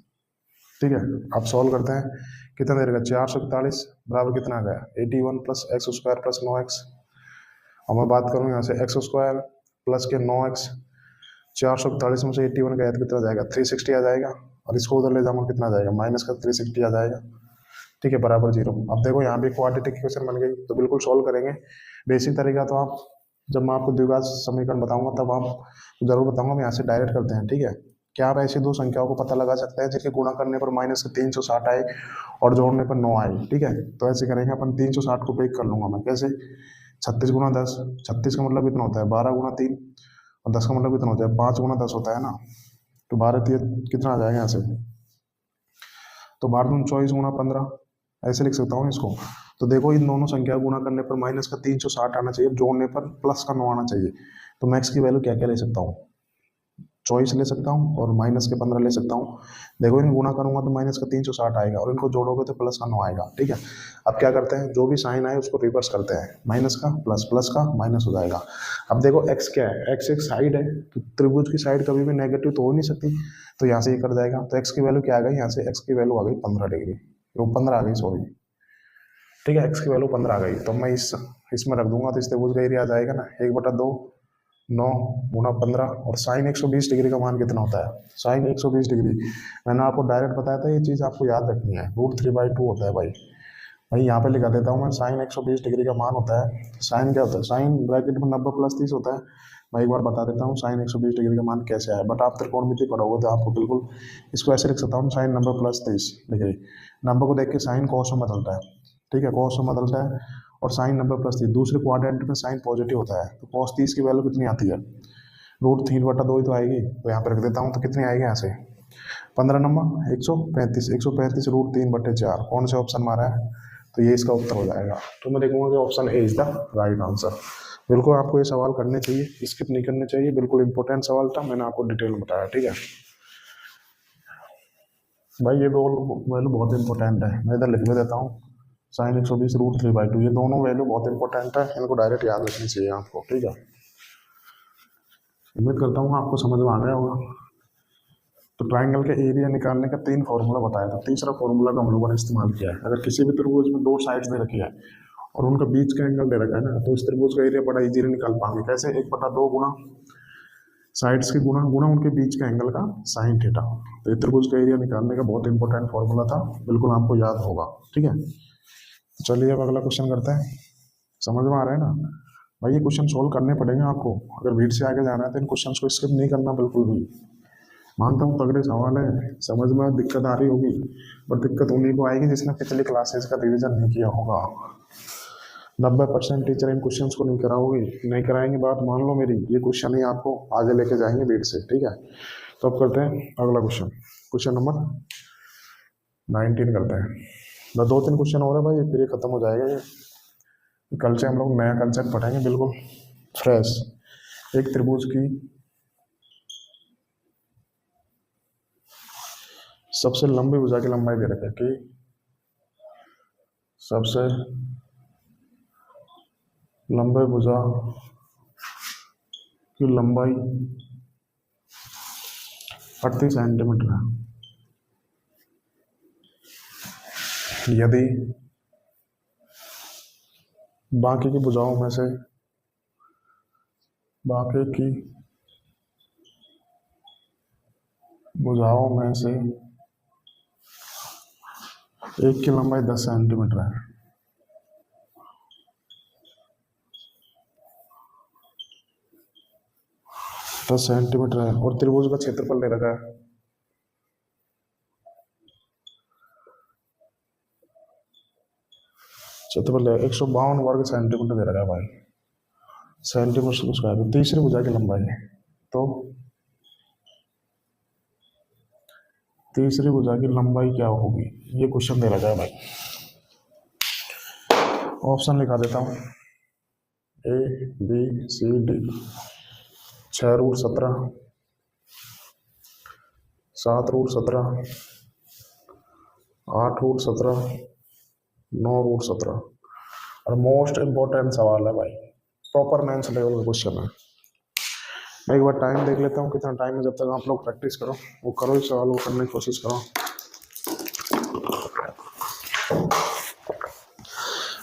ठीक है। अब सॉल्व करते हैं, कितना दे देगा, 441 बराबर कितना आ गया, 81 plus x square plus 9x। और मैं बात करूँ यहाँ से एक्स स्क्वायर प्लस के 9x, 441 में से 81 गया तो कितना जाएगा, 360 आ जाएगा। और इसको उधर ले जाऊंगा कितना आ जाएगा, माइनस का 360 आ जाएगा, ठीक है, बराबर 0। अब देखो यहाँ भी क्वाड्रेटिक इक्वेशन बन गई, तो बिल्कुल सॉल्व करेंगे। बेसिक तरीका तो आप, जब मैं आपको द्विघात समीकरण बताऊंगा तब आप जरूर बताऊंगा, मैं यहाँ से डायरेक्ट करते हैं, ठीक है। क्या आप ऐसी दो संख्याओं को पता लगा सकते हैं जिनके गुणा करने पर -360 आए और जोड़ने पर 9 आए, ठीक है। तो ऐसे करेंगे अपन, 360 को पेक कर लूंगा मैं, कैसे, 36 गुना 10, 36 का मतलब कितना होता है 12 गुना 3, और 10 का मतलब कितना होता है 5 गुना 10 होता है ना। तो 12 कितना आ जाएगा यहाँ से, तो 12 24 गुना 15, ऐसे लिख सकता हूँ इसको। तो देखो इन दोनों संख्या गुणा करने पर माइनस का 360 आना चाहिए, जोड़ने पर प्लस का 9 आना चाहिए। तो मैक्स की वैल्यू क्या क्या ले सकता हूँ, 24 ले सकता हूँ और माइनस के 15 ले सकता हूँ। देखो इनको गुणा करूंगा तो माइनस का 360 आएगा और इनको जोड़ोगे तो प्लस का 9 आएगा, ठीक है। अब क्या करते हैं, जो भी साइन आए उसको रिवर्स करते हैं, माइनस का प्लस, प्लस का माइनस हो जाएगा। अब देखो एक्स क्या है, एक्स एक साइड है, तो त्रिभुज की साइड कभी भी नेगेटिव तो हो नहीं सकती, तो यहाँ से ये कर जाएगा। तो एक्स की वैल्यू क्या आ गई, यहाँ से एक्स की वैल्यू आ गई 15 डिग्री, वो 15 आ गई, सॉरी, ठीक है, एक्स की वैल्यू 15 आ गई। तो मैं इसमें रख दूंगा, तो इस त्रिभुज का एरिया आ जाएगा ना 1/2 9 गुना 15, और साइन 120 डिग्री का मान कितना होता है, साइन 120 डिग्री मैंने आपको डायरेक्ट बताया था, ये चीज़ आपको याद रखनी है, √3/2 होता है भाई। भाई यहाँ पे लिखा देता हूँ मैं, साइन 120 डिग्री का मान होता है, साइन क्या होता है, साइन ब्रैकेट में 90 + 30 होता है। मैं एक बार बता देता हूँ साइन 120 डिग्री का मान कैसे आया, बट आप त्रिकोणमिति पढ़ोगे तो आपको बिल्कुल इसको ऐसे लिख सकता हूँ, साइन 90 + 30 डिग्री। 90 को देख के साइन कॉस में बदलता है, ठीक है, कॉस में बदलता है, और साइन 90 + 30 दूसरे क्वाड्रेंट में साइन पॉजिटिव होता है, तो कॉस 30 की वैल्यू कितनी आती है, √3/2 ही तो आएगी। तो यहाँ पे रख देता हूँ, तो कितनी आएगी यहाँ से, 15 नंबर 135, 135 √3/4, कौन से ऑप्शन मारा है, तो ये इसका उत्तर हो जाएगा। तो मैं देखूंगा कि option A is the right answer. बिल्कुल आपको ये सवाल करने चाहिए, स्किप नहीं करने चाहिए, बिल्कुल इंपॉर्टेंट सवाल था, मैंने आपको डिटेल में बताया, ठीक है भाई। ये दो वैल्यू बहुत इंपॉर्टेंट है, मैं इधर लिख भी देता हूँ, साइन 120 √3/2, ये दोनों वैल्यू बहुत इंपॉर्टेंट है, इनको डायरेक्ट याद रखनी चाहिए आपको, ठीक है। उम्मीद करता हूँ आपको समझ में आ गया होगा। तो ट्राइंगल के एरिया निकालने का 3 फॉर्मूला बताया था, तीसरा फॉर्मूला का हम लोगों ने इस्तेमाल किया है। अगर किसी भी त्रिभुज में 2 साइड्स दे रखी है और उनका बीच का एंगल दे रखा है ना, तो इस त्रिभुज का एरिया बड़ा इजीली निकाल पाएंगे, कैसे, 1/2 गुना साइड्स की गुणा गुणा उनके बीच का एंगल का साइन थीटा। तो ये त्रिभुज का एरिया निकालने का बहुत इंपॉर्टेंट फॉर्मूला था, बिल्कुल आपको याद होगा, ठीक है। तो चलिए अब अगला क्वेश्चन करते हैं, समझ में आ रहा है ना भाई, ये क्वेश्चन सोल्व करने पड़ेंगे आपको, अगर भीड़ से आगे जाना है तो इन क्वेश्चन को स्किप नहीं करना बिल्कुल भी। मानता हूँ तगड़े सवाल है, समझ में दिक्कत आ रही होगी, बट दिक्कत उन्हीं को आएगी जिसने पिछली क्लासेस का रिवीजन नहीं किया होगा। 90% टीचर इन क्वेश्चंस को नहीं कराओगे, नहीं कराएंगे, बात मान लो मेरी, ये क्वेश्चन ही आपको आगे लेके जाएंगे भीड़ से, ठीक है। तो अब करते हैं अगला क्वेश्चन, क्वेश्चन नंबर 19 करते हैं। 2-3 क्वेश्चन हो रहे हैं भाई, फिर ये खत्म हो जाएगा। ये कल से हम लोग नया कंसेप्ट पढ़ेंगे, बिल्कुल फ्रेश। एक त्रिभुज की सबसे लंबी भुजा की लंबाई दे रखी है कि सबसे लंबे भुजा की लंबाई 38 सेंटीमीटर है, यदि बाकी की भुजाओं में से बाकी की भुजाओं में से एक की लंबाई 10 सेंटीमीटर है, 10 सेंटीमीटर है, और त्रिभुज का क्षेत्रफल दे रखा है, क्षेत्रफल 152 वर्ग सेंटीमीटर दे रखा है भाई, सेंटीमीटर स्क्वायर। तो तीसरी भुजा की लंबाई है, तो तीसरी भुजा की लंबाई क्या होगी, ये क्वेश्चन दे रखा है भाई। ऑप्शन लिखा देता हूँ, ए बी सी डी। 6√17, 7√17, 8√17, 9√17। और मोस्ट इम्पोर्टेंट सवाल है भाई, प्रॉपर मेंस लेवल का क्वेश्चन है। मैं एक बार टाइम देख लेता हूँ कितना टाइम है, जब तक आप लोग प्रैक्टिस करो, वो करो, इस सवाल को करने की कोशिश करो।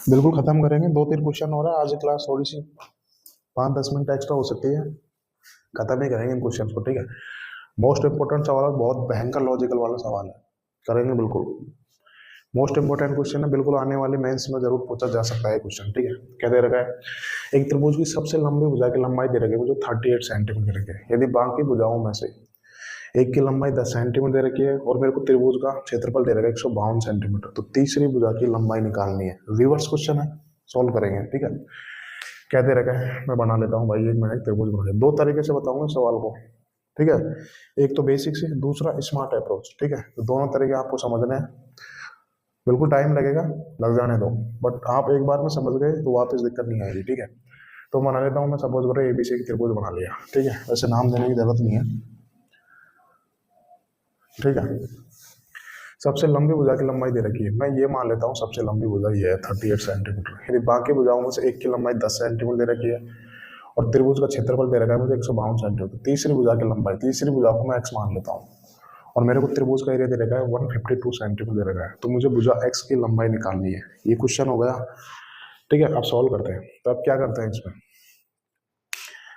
बिल्कुल खत्म करेंगे, 2-3 क्वेश्चन हो रहा है आज की क्लास, थोड़ी सी 5-10 मिनट एक्स्ट्रा हो सकती है, खत्म ही करेंगे इन क्वेश्चन को, ठीक है। मोस्ट इंपोर्टेंट सवाल है, बहुत भयंकर लॉजिकल वाला सवाल है, करेंगे बिल्कुल। मोस्ट इंपोर्टेंट क्वेश्चन है, बिल्कुल आने वाली मेंस में जरूर पूछा जा सकता है क्वेश्चन, ठीक है। क्या दे रखा है, एक त्रिभुज की सबसे लंबी भुजा की लंबाई दे रखी है मुझे 38 सेंटीमीटर की। यदि बाकी भुजाओं में से एक की लंबाई 10 सेंटीमीटर दे रखी है और मेरे को त्रिभुज का क्षेत्रफल दे रखा है 152 सेंटीमीटर, तो तीसरी भुजा की लंबाई निकालनी है। रिवर्स क्वेश्चन है, सॉल्व करेंगे, ठीक है। क्या दे रखा है, मैं बना लेता हूँ भाई, एक मिनट। त्रिभुज बना, 2 तरीके से बताऊंगा सवाल को, ठीक है। एक तो बेसिक से, दूसरा स्मार्ट अप्रोच, ठीक है। तो दोनों तरीके आपको समझने हैं, बिल्कुल टाइम लगेगा, लग जाने दो, बट आप एक बार में समझ गए तो वापस दिक्कत नहीं आएगी, ठीक है। तो बना लेता हूँ मैं, सपोज करो एबीसी की त्रिभुज बना लिया, ठीक है। वैसे नाम देने की जरूरत नहीं है, ठीक है। सबसे लंबी भुजा की लंबाई दे रखी है, मैं ये मान लेता हूँ सबसे लंबी भुजा ये है 38 सेंटीमीटर। यदि बाकी भुजाओं में से एक की लंबाई 10 सेंटीमीटर दे रखी है और त्रिभुज का क्षेत्रफल दे रखा है मुझे 152 सेंटीमीटर, तीसरी भुजा की लंबाई, तीसरी भुजा को मैं एक्स मान लेता हूँ, और मेरे को त्रिभुज का एरिया दे रखा है 152 सेंटीमीटर दे रखा है, तो मुझे भुजा एक्स की लंबाई निकालनी है। ये क्वेश्चन हो गया, ठीक है। अब सॉल्व करते हैं। तो अब क्या करते हैं इसमें,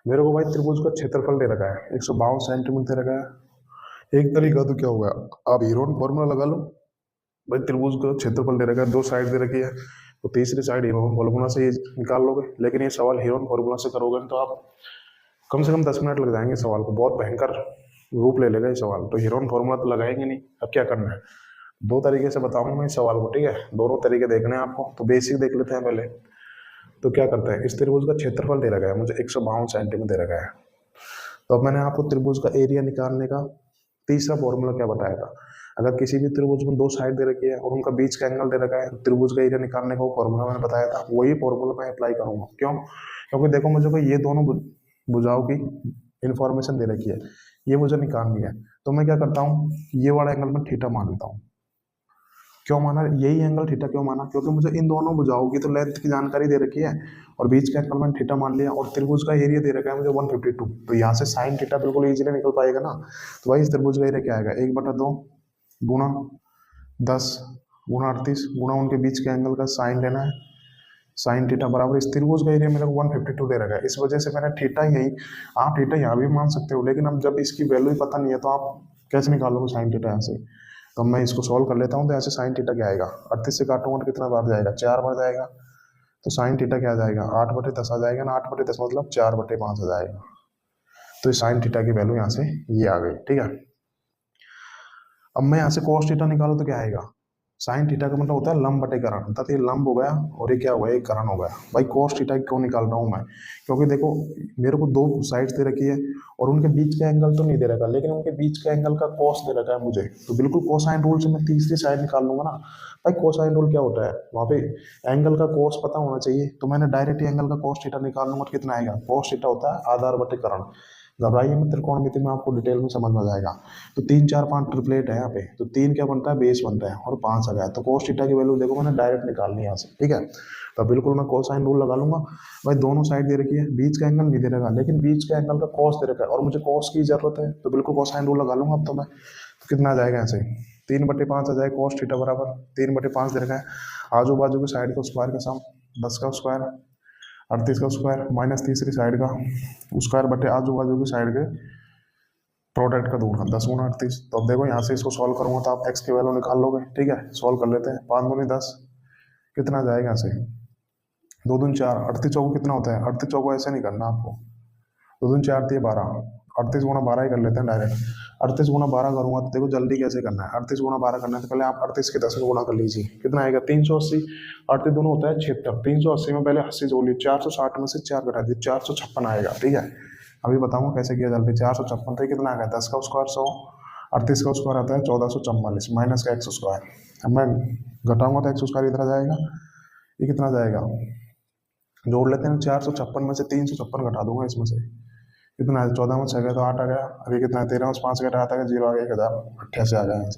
मेरे को भाई त्रिभुज का क्षेत्रफल दे रखा है 152 सेंटीमीटर दे रखा है। एक तरीका तो क्या होगा, आप हीरोन फॉर्मूला लगा लो भाई, त्रिभुज का क्षेत्रफल दे रखा है, 2 साइड दे रखी है, तो तीसरी साइड हीरोन फॉर्मूला से ही निकाल लोगे। लेकिन ये सवाल हीरोन फॉर्मूला से करोगे तो आप कम से कम 10 मिनट लग जाएंगे, सवाल को बहुत भयंकर रूप ले लेगा ये सवाल, तो हीरोन फॉर्मूला तो लगाएंगे नहीं। अब क्या करना है, 2 तरीके से बताऊंगा मैं इस सवाल को, ठीक है। दोनों तरीके देखने हैं आपको, तो बेसिक देख लेते हैं पहले। तो क्या करते हैं, इस त्रिभुज का क्षेत्रफल दे रखा है मुझे 152 सेंटीमीटर दे रखा है, तो अब मैंने आपको त्रिभुज का एरिया निकालने का तीसरा फॉर्मूला क्या बताया था, अगर किसी भी त्रिभुज में 2 साइड दे रखी है और उनका बीच का एंगल दे रखा है, त्रिभुज का एरिया निकालने का वो फॉर्मूला मैंने बताया था, वही फॉर्मूला मैं अप्लाई करूंगा। क्यों, क्योंकि देखो मुझे को ये दोनों भुजाओं की इंफॉर्मेशन दे रखी है, ये मुझे निकालनी है, तो मैं क्या करता हूँ, ये वाला एंगल मैं थीटा मान लेता हूँ। क्यों माना यही एंगल थीटा, क्यों माना, क्योंकि मुझे इन दोनों भुजाओं की तो लेंथ की जानकारी दे रखी है और बीच का एंगल मैंने थीटा मान लिया, और त्रिभुज का एरिया दे रखा है मुझे 152, तो यहाँ से साइन थीटा बिल्कुल इजीली निकल पाएगा ना। तो भाई इस त्रिभुज का एरिया क्या आएगा, 1/2 गुणा 10 गुणा 38 गुणा उनके बीच के एंगल का साइन लेना है, साइन थीटा बराबर इस त्रिभुज का एरिया मेरे को 152 दे रखा है। इस वजह से मैंने थीटा यही, आप थीटा यहाँ भी मान सकते हो, लेकिन अब जब इसकी वैल्यू ही पता नहीं है तो आप कैसे निकालोगे साइन थीटा यहाँ से। तो मैं इसको सॉल्व कर लेता हूँ, तो यहाँ से साइन थीटा क्या आएगा, 38 से काटूंगा तो कितना बार जाएगा, 4 बार जाएगा, तो साइन थीटा क्या आ जाएगा, 8/10 आ जाएगा ना, 8/10 मतलब 4/5 आ जाएगा। तो साइन थीटा की वैल्यू यहाँ से ये आ गई, ठीक है। अब मैं यहाँ से cos थीटा निकालू तो क्या आएगा, साइन थीटा का मतलब होता है लंब बटे करण, अर्थात ये लंब हो गया और ये क्या हो गया, एक करण हो गया। भाई cos थीटा क्यों निकाल रहा हूँ मैं, क्योंकि देखो मेरे को 2 साइड्स दे रखी है और उनके बीच का एंगल तो नहीं दे रखा, लेकिन उनके बीच का एंगल का cos दे रखा है मुझे, तो बिल्कुल कोसाइन रूल से मैं तीसरी साइड निकाल लूंगा ना। भाई कोसाइन रूल क्या होता है, वहाँ पे एंगल का cos पता होना चाहिए, तो मैंने डायरेक्ट एंगल का cos थीटा निकाल लूंगा, तो कितना आएगा, cos थीटा होता है आधार बटे करण। घबराइए मत, त्रिकोणमिति में आपको डिटेल में समझ में आ जाएगा। तो 3 4 5 ट्रिपलेट है यहाँ पे, तो 3 क्या बनता है, बेस बनता है, और 5 आ गया, तो cos थीटा की वैल्यू देखो मैंने डायरेक्ट निकालनी है यहाँ से, ठीक है। तो बिल्कुल मैं कोसाइन रूल लगा लूंगा। भाई दोनों साइड दे रखी है, बीच का एंगल नहीं दे रखा, लेकिन बीच का एंगल का cos दे रखा है और मुझे cos की जरूरत है, तो बिल्कुल कोसाइन रूल लगा लूंगा। अब तो मैं, तो कितना आ जाएगा यहाँ से, 3/5 आ जाएगा, cos थीटा बराबर 3/5 दे रखा है, आजू बाजू की साइड का स्क्वायर का सम 10 का स्क्वायर 38 का स्क्वायर माइनस तीसरी साइड का स्क्वायर बटे आजू बाजू की साइड के प्रोडक्ट का दूर 10 गुना 38। तो अब देखो यहाँ से इसको सॉल्व करूंगा तो आप एक्स की वैल्यू निकाल लोगे। ठीक है, सॉल्व कर लेते हैं। 5 दूनी 10, कितना जाएगा यहाँ से, 2 दूनी 4, 38 चौको कितना होता है, 38 चौको ऐसे नहीं करना आपको, 2 दूनी 4 दिए 12, 38 गुना 12 ही कर लेते हैं डायरेक्ट। 38 गुना 12 करूंगा तो देखो जल्दी कैसे करना है, 38 गुना 12 करना है तो पहले आप 38 के 10 में गुना कर लीजिए, कितना आएगा 380। 38 दोनों होता है 76, 380 में पहले 80 जोड़ ली, 460 में से 4 घटा दी, 456 आएगा। ठीक है, अभी बताऊंगा कैसे किया जल्दी। 456 तो कितना आ गया, 10 का स्क्वायर 100, 38 का स्क्वायर आता है 1444 माइनस का एक्स स्क्वायर। अब मैं घटाऊंगा तो एक्स स्क्वायर इधर आ जाएगा, ये कितना जाएगा, जोड़ लेते हैं 456 में से 356 घटा दूंगा इसमें से, कितना है 14 में 6 गया तो 8 आ गया। अभी कितना है 13 में 5 घटा आता है 0 आ गया, 1088 आ गया।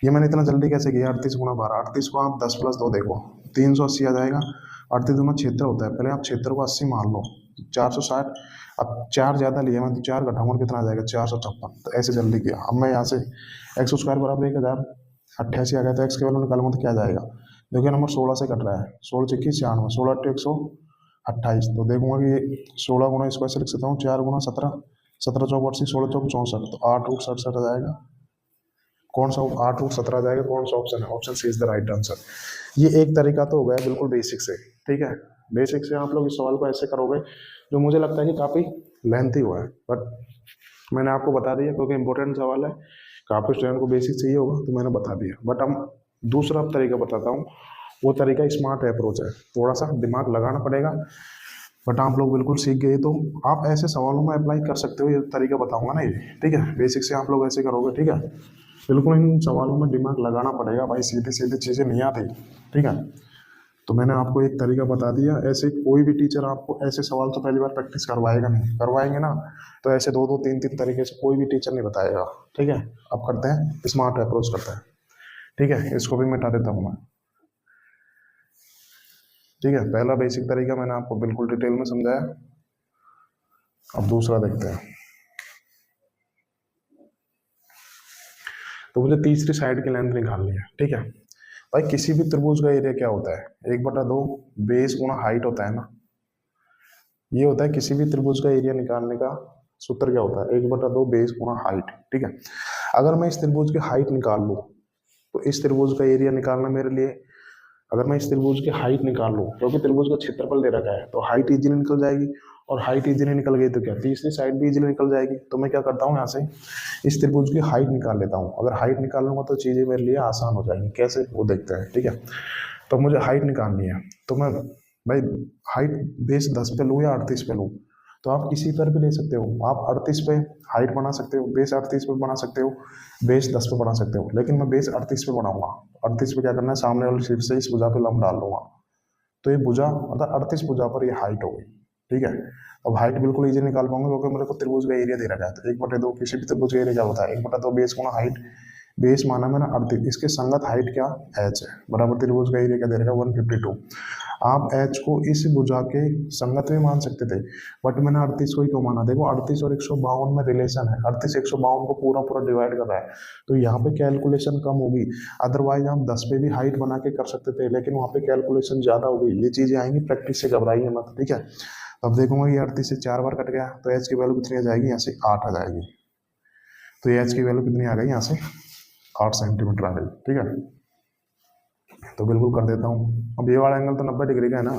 ये मैंने इतना जल्दी कैसे किया, 38 गुना 12, 38 को आप 10 प्लस 2 देखो 380 आ जाएगा। 38 दूना 76 होता है, पहले आप 76 को 80 मान लो, 460। अब 4 ज़्यादा लिया मैं तो 4 घटाऊंगा कितना आ जाएगा 456। तो ऐसे जल्दी किया। अब मैं यहाँ से एक्स स्क्वायर बराबर 1088 आ गया, तो एक्स के वैल्यू निकालूंगा तो क्या जाएगा, देखिए नंबर 16 से कट रहा है, 16 चिक्की 96, 16 8 128। तो देखूंगा कि ये 16 गुना इसको ऐसे लिख सकता हूँ, 4 गुना 17, 17 चौक 80, 16 चौक 64, तो 8 रूट 67 आ जाएगा। कौन सा 8 रूट 17 आ जाएगा, कौन सा ऑप्शन है, option C is the right answer. ये एक तरीका तो हो गया बिल्कुल बेसिक से। ठीक है, बेसिक से आप लोग इस सवाल को ऐसे करोगे, जो मुझे लगता है कि काफ़ी लेंथी हुआ है, बट मैंने आपको बता दिया क्योंकि इंपॉर्टेंट सवाल है, काफ़ी स्टूडेंट को बेसिक चाहिए होगा तो मैंने बता दिया। बट हम दूसरा तरीका बताता हूँ, वो तरीका स्मार्ट अप्रोच है, थोड़ा सा दिमाग लगाना पड़ेगा, बट आप लोग बिल्कुल सीख गए तो आप ऐसे सवालों में अप्लाई कर सकते हो। ये तरीका बताऊंगा ना ये, ठीक है, बेसिक से आप लोग ऐसे करोगे। ठीक है, बिल्कुल इन सवालों में दिमाग लगाना पड़ेगा भाई, सीधी सीधी चीज़ें नहीं आती। ठीक है, तो मैंने आपको एक तरीका बता दिया। ऐसे कोई भी टीचर आपको ऐसे सवाल तो पहली बार प्रैक्टिस करवाएगा नहीं, करवाएंगे ना तो ऐसे 2 2 3 3 तरीके से कोई भी टीचर नहीं बताएगा। ठीक है, अब करते हैं स्मार्ट अप्रोच करते हैं। ठीक है, इसको भी मिटा देता हूँ मैं। ठीक है, पहला बेसिक तरीका मैंने आपको बिल्कुल डिटेल में समझाया। अब दूसरा देखते हैं। तो मुझे तीसरी साइड की लेंथ निकालनी है। ठीक है भाई, किसी भी त्रिभुज का एरिया क्या होता है, 1/2 बेस गुना हाइट होता है ना। ये होता है किसी भी त्रिभुज का एरिया निकालने का सूत्र क्या होता है, 1/2 बेस गुना हाइट। ठीक है, अगर मैं इस त्रिभुज की हाइट निकाल लूँ तो इस त्रिभुज का एरिया निकालना मेरे लिए, अगर मैं इस त्रिभुज की हाइट निकाल लूँ, क्योंकि त्रिभुज का क्षेत्रफल दे रखा है तो हाइट इजीली निकल जाएगी, और हाइट इजीली निकल गई तो क्या तीसरी साइड भी इजीली निकल जाएगी। तो मैं क्या करता हूँ, यहाँ से इस त्रिभुज की हाइट निकाल लेता हूँ। अगर हाइट निकाल लूंगा तो चीज़ें मेरे लिए आसान हो जाएंगी। कैसे, वो देखते हैं। ठीक है, तो मुझे हाइट निकालनी है, तो मैं भाई हाइट बेस 10 पे लूँ या 38 पे लूँ, तो आप किसी पर भी ले सकते हो। आप 38 पे हाइट बना सकते हो, बेस 38 पे बना सकते हो, बेस 10 पे बना सकते हो, लेकिन मैं बेस 38 पे बनाऊंगा। 38 पे क्या करना है, सामने वाली शीट से इस भुजा पे लंब डाल दूंगा, तो ये भुजा मतलब 38 भुजा पर ये हाइट हो गई। ठीक है, अब हाइट बिल्कुल इजी निकाल पाऊंगा क्योंकि मेरे को त्रिभुज का एरिया दे रखा है। तो 1/2 किसी भी त्रिभुज का एरिया क्या होता है, 1/2 बेस गुना हाइट, बेस माना मैंने 38, इसके संगत हाइट क्या h है, बराबर त्रिभुज का एरिया क्या दे रखा है 152। आप h को इस भुजा के संगत में मान सकते थे, बट मैंने 38 को ही क्यों माना, देखो 38 और 152 में रिलेशन है, 38 152 को पूरा पूरा डिवाइड कर रहा है, तो यहाँ पे कैलकुलेशन कम होगी। अदरवाइज हम 10 पे भी हाइट बना के कर सकते थे, लेकिन वहाँ पे कैलकुलेशन ज्यादा होगी। ये चीजें आएंगी, प्रैक्टिस से घबराइए मत। ठीक है, अब देखूंगा ये 38 से 4 बार कट गया तो एच की वैल्यू कितनी आ जाएगी, यहाँ से 8 आ जाएगी। तो ये एच की वैल्यू कितनी आ गई, यहाँ से 8 सेंटीमीटर आ गई। ठीक है, तो बिल्कुल कर देता हूँ। अब ये वाला एंगल तो 90 डिग्री का है ना,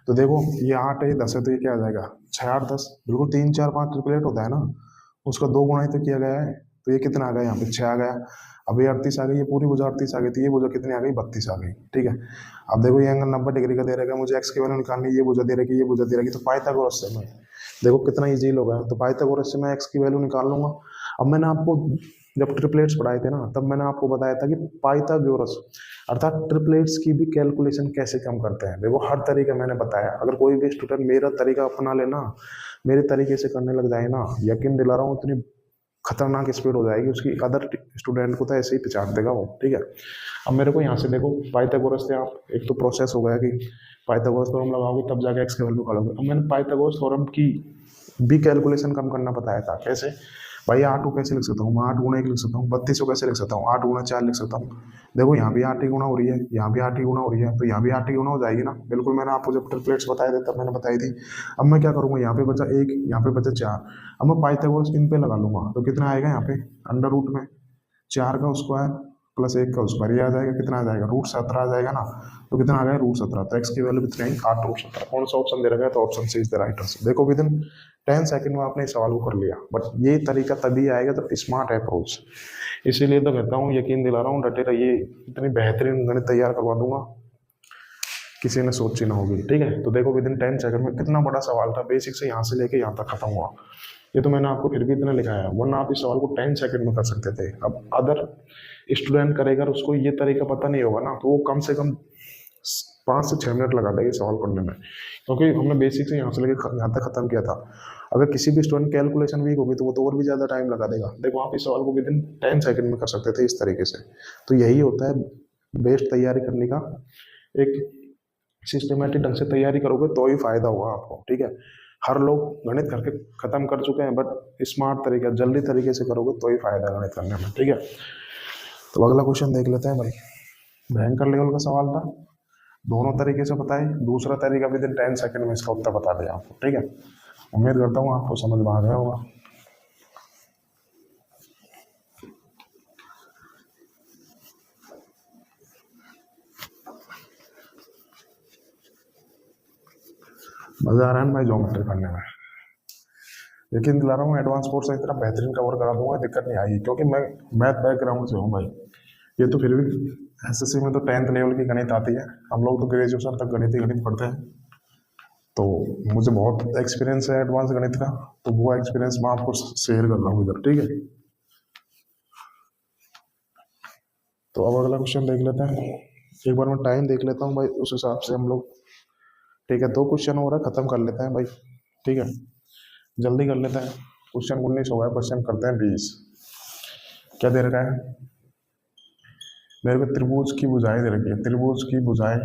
तो देखो ये 8 है, 10 है, तो ये क्या आ जाएगा 6 8 10, बिल्कुल 3 4 5 ट्रिपलेट होता है ना, उसका 2 गुना ही तो किया गया है, तो ये कितना आ गया, यहाँ पे 6 आ गया। अब ये 38 आ गई, ये पूरी भुजा 38 आ गई, तो ये भुजा कितनी आ गई 32 आ गई। ठीक है, अब देखो ये एंगल 90 डिग्री का दे रहेगा, मुझे एक्स की वैल्यू निकालनी, ये भुजा दे रही, ये भुजा दे रही, तो पाइथागोरस से मैं देखो कितना इजी होगा, तो पाइथागोरस से मैं एक्स की वैल्यू निकाल लूंगा। अब मैंने आपको जब ट्रिपलेट्स पढ़ाए थे ना, तब मैंने आपको बताया था कि पाइथागोरस अर्थात ट्रिपलेट्स की भी कैलकुलेशन कैसे कम करते हैं। देखो हर तरीका मैंने बताया, अगर कोई भी स्टूडेंट मेरा तरीका अपना लेना, मेरे तरीके से करने लग जाए ना, यकीन दिला रहा हूँ इतनी खतरनाक स्पीड हो जाएगी उसकी, अदर स्टूडेंट को तो ऐसे ही पहचान देगा वो। ठीक है, अब मेरे को यहाँ से देखो पाइथागोरस से आप एक तो प्रोसेस हो गया कि पाइथागोरस थ्योरम लगाओगे तब जाके एक्स की वैल्यू निकालोगे। अब मैंने पाइथागोरस थ्योरम की भी कैलकुलेशन कम करना बताया था। कैसे भाई 8 को कैसे लिख सकता हूँ मैं? 8 गुना 1 लिख सकता हूँ। 32 को कैसे लिख सकता हूँ? 8 गुना 4 लिख सकता हूँ। देखो यहाँ भी 8 ही गुना हो रही है, यहाँ भी 8 ही गुना हो रही है, तो यहाँ भी 8 ही गुना हो जाएगी ना। बिल्कुल, मैंने आपको जब ट्रिपलेट्स बताए थे तब मैंने बताई थी। अब मैं क्या करूँगा, यहाँ पे बचा 1, यहाँ पे बचा 4। अब मैं पाइथागोरस इन पे लगा लूंगा, तो कितना आएगा यहाँ पे? अंडर रूट में 4 का स्क्वायर प्लस 1 का स्क्वायर, ये आ जाएगा, कितना आ जाएगा? √17 आ जाएगा ना। तो कितना आ गया? √17। तो एक्स की वैल्यू कितनी आई? 8 √17। कौन सा ऑप्शन दे रखा है? तो option C is the right answer. देखो विद इन 10 सेकंड में आपने इस सवाल को कर लिया, बट ये तरीका तभी आएगा जब स्मार्ट अप्रोच। इसीलिए तो कहता हूँ, यकीन दिला रहा हूँ, डटे रहिए, इतनी बेहतरीन गणित तैयार करवा दूंगा किसी ने सोची ना होगी। ठीक है, तो देखो विद इन 10 सेकंड में कितना बड़ा सवाल था, बेसिक से यहाँ से लेके यहाँ तक खत्म हुआ। ये तो मैंने आपको फिर भी इतना लिखा है, वरना आप इस सवाल को 10 सेकंड में कर सकते थे। अब अदर स्टूडेंट करेगा, उसको ये तरीका पता नहीं होगा ना, तो वो कम से कम 5 से 6 मिनट लगा देगा सवाल पढ़ने में, क्योंकि हमने बेसिक से यहाँ से लेकर यहाँ तक खत्म किया था। अगर किसी भी स्टूडेंट कैलकुलेशन वीक होगी तो वो तो और भी ज़्यादा टाइम लगा देगा। देखो आप इस सवाल को विद इन 10 सेकंड में कर सकते थे इस तरीके से। तो यही होता है बेस्ट तैयारी करने का, एक सिस्टमेटिक ढंग से तैयारी करोगे तो ही फायदा होगा आपको। ठीक है, हर लोग गणित करके खत्म कर चुके हैं, बट स्मार्ट तरीका, जल्दी तरीके से करोगे तो ही फायदा गणित करने में। ठीक है, तो अगला क्वेश्चन देख लेते हैं भाई। भयंकर लेवल का सवाल था, दोनों तरीके से बताए। दूसरा तरीका विद इन 10 सेकंड में इसका उत्तर बता दिया आपको। ठीक है, उम्मीद करता हूँ आपको समझ में आ गया होगा। मजा आ रहा है ना भाई ज्योमेट्री पढ़ने में? यकीन दिला रहा हूँ एडवांस कोर्स से इतना बेहतरीन कवर करा दूंगा, दिक्कत नहीं आएगी, क्योंकि मैं मैथ बैकग्राउंड से हूँ भाई। ये तो फिर भी एसएससी में तो 10th लेवल की गणित आती है, हम लोग तो ग्रेजुएशन तक गणित ही गणित पढ़ते हैं। तो मुझे बहुत एक्सपीरियंस है एडवांस गणित का, तो वो एक्सपीरियंस मैं आपको शेयर कर रहा हूँ इधर। ठीक है, तो अब अगला क्वेश्चन देख लेते हैं। एक बार मैं टाइम देख लेता हूँ भाई, उस हिसाब से हम लोग। ठीक है, 2 क्वेश्चन हो रहा है, खत्म कर लेते हैं भाई। ठीक है, जल्दी कर लेते हैं। क्वेश्चन 19 हो गया, क्वेश्चन करते हैं 20। क्या दे रखा है मेरे को? त्रिभुज की भुजाएं दे रखी है। त्रिभुज की भुजाएं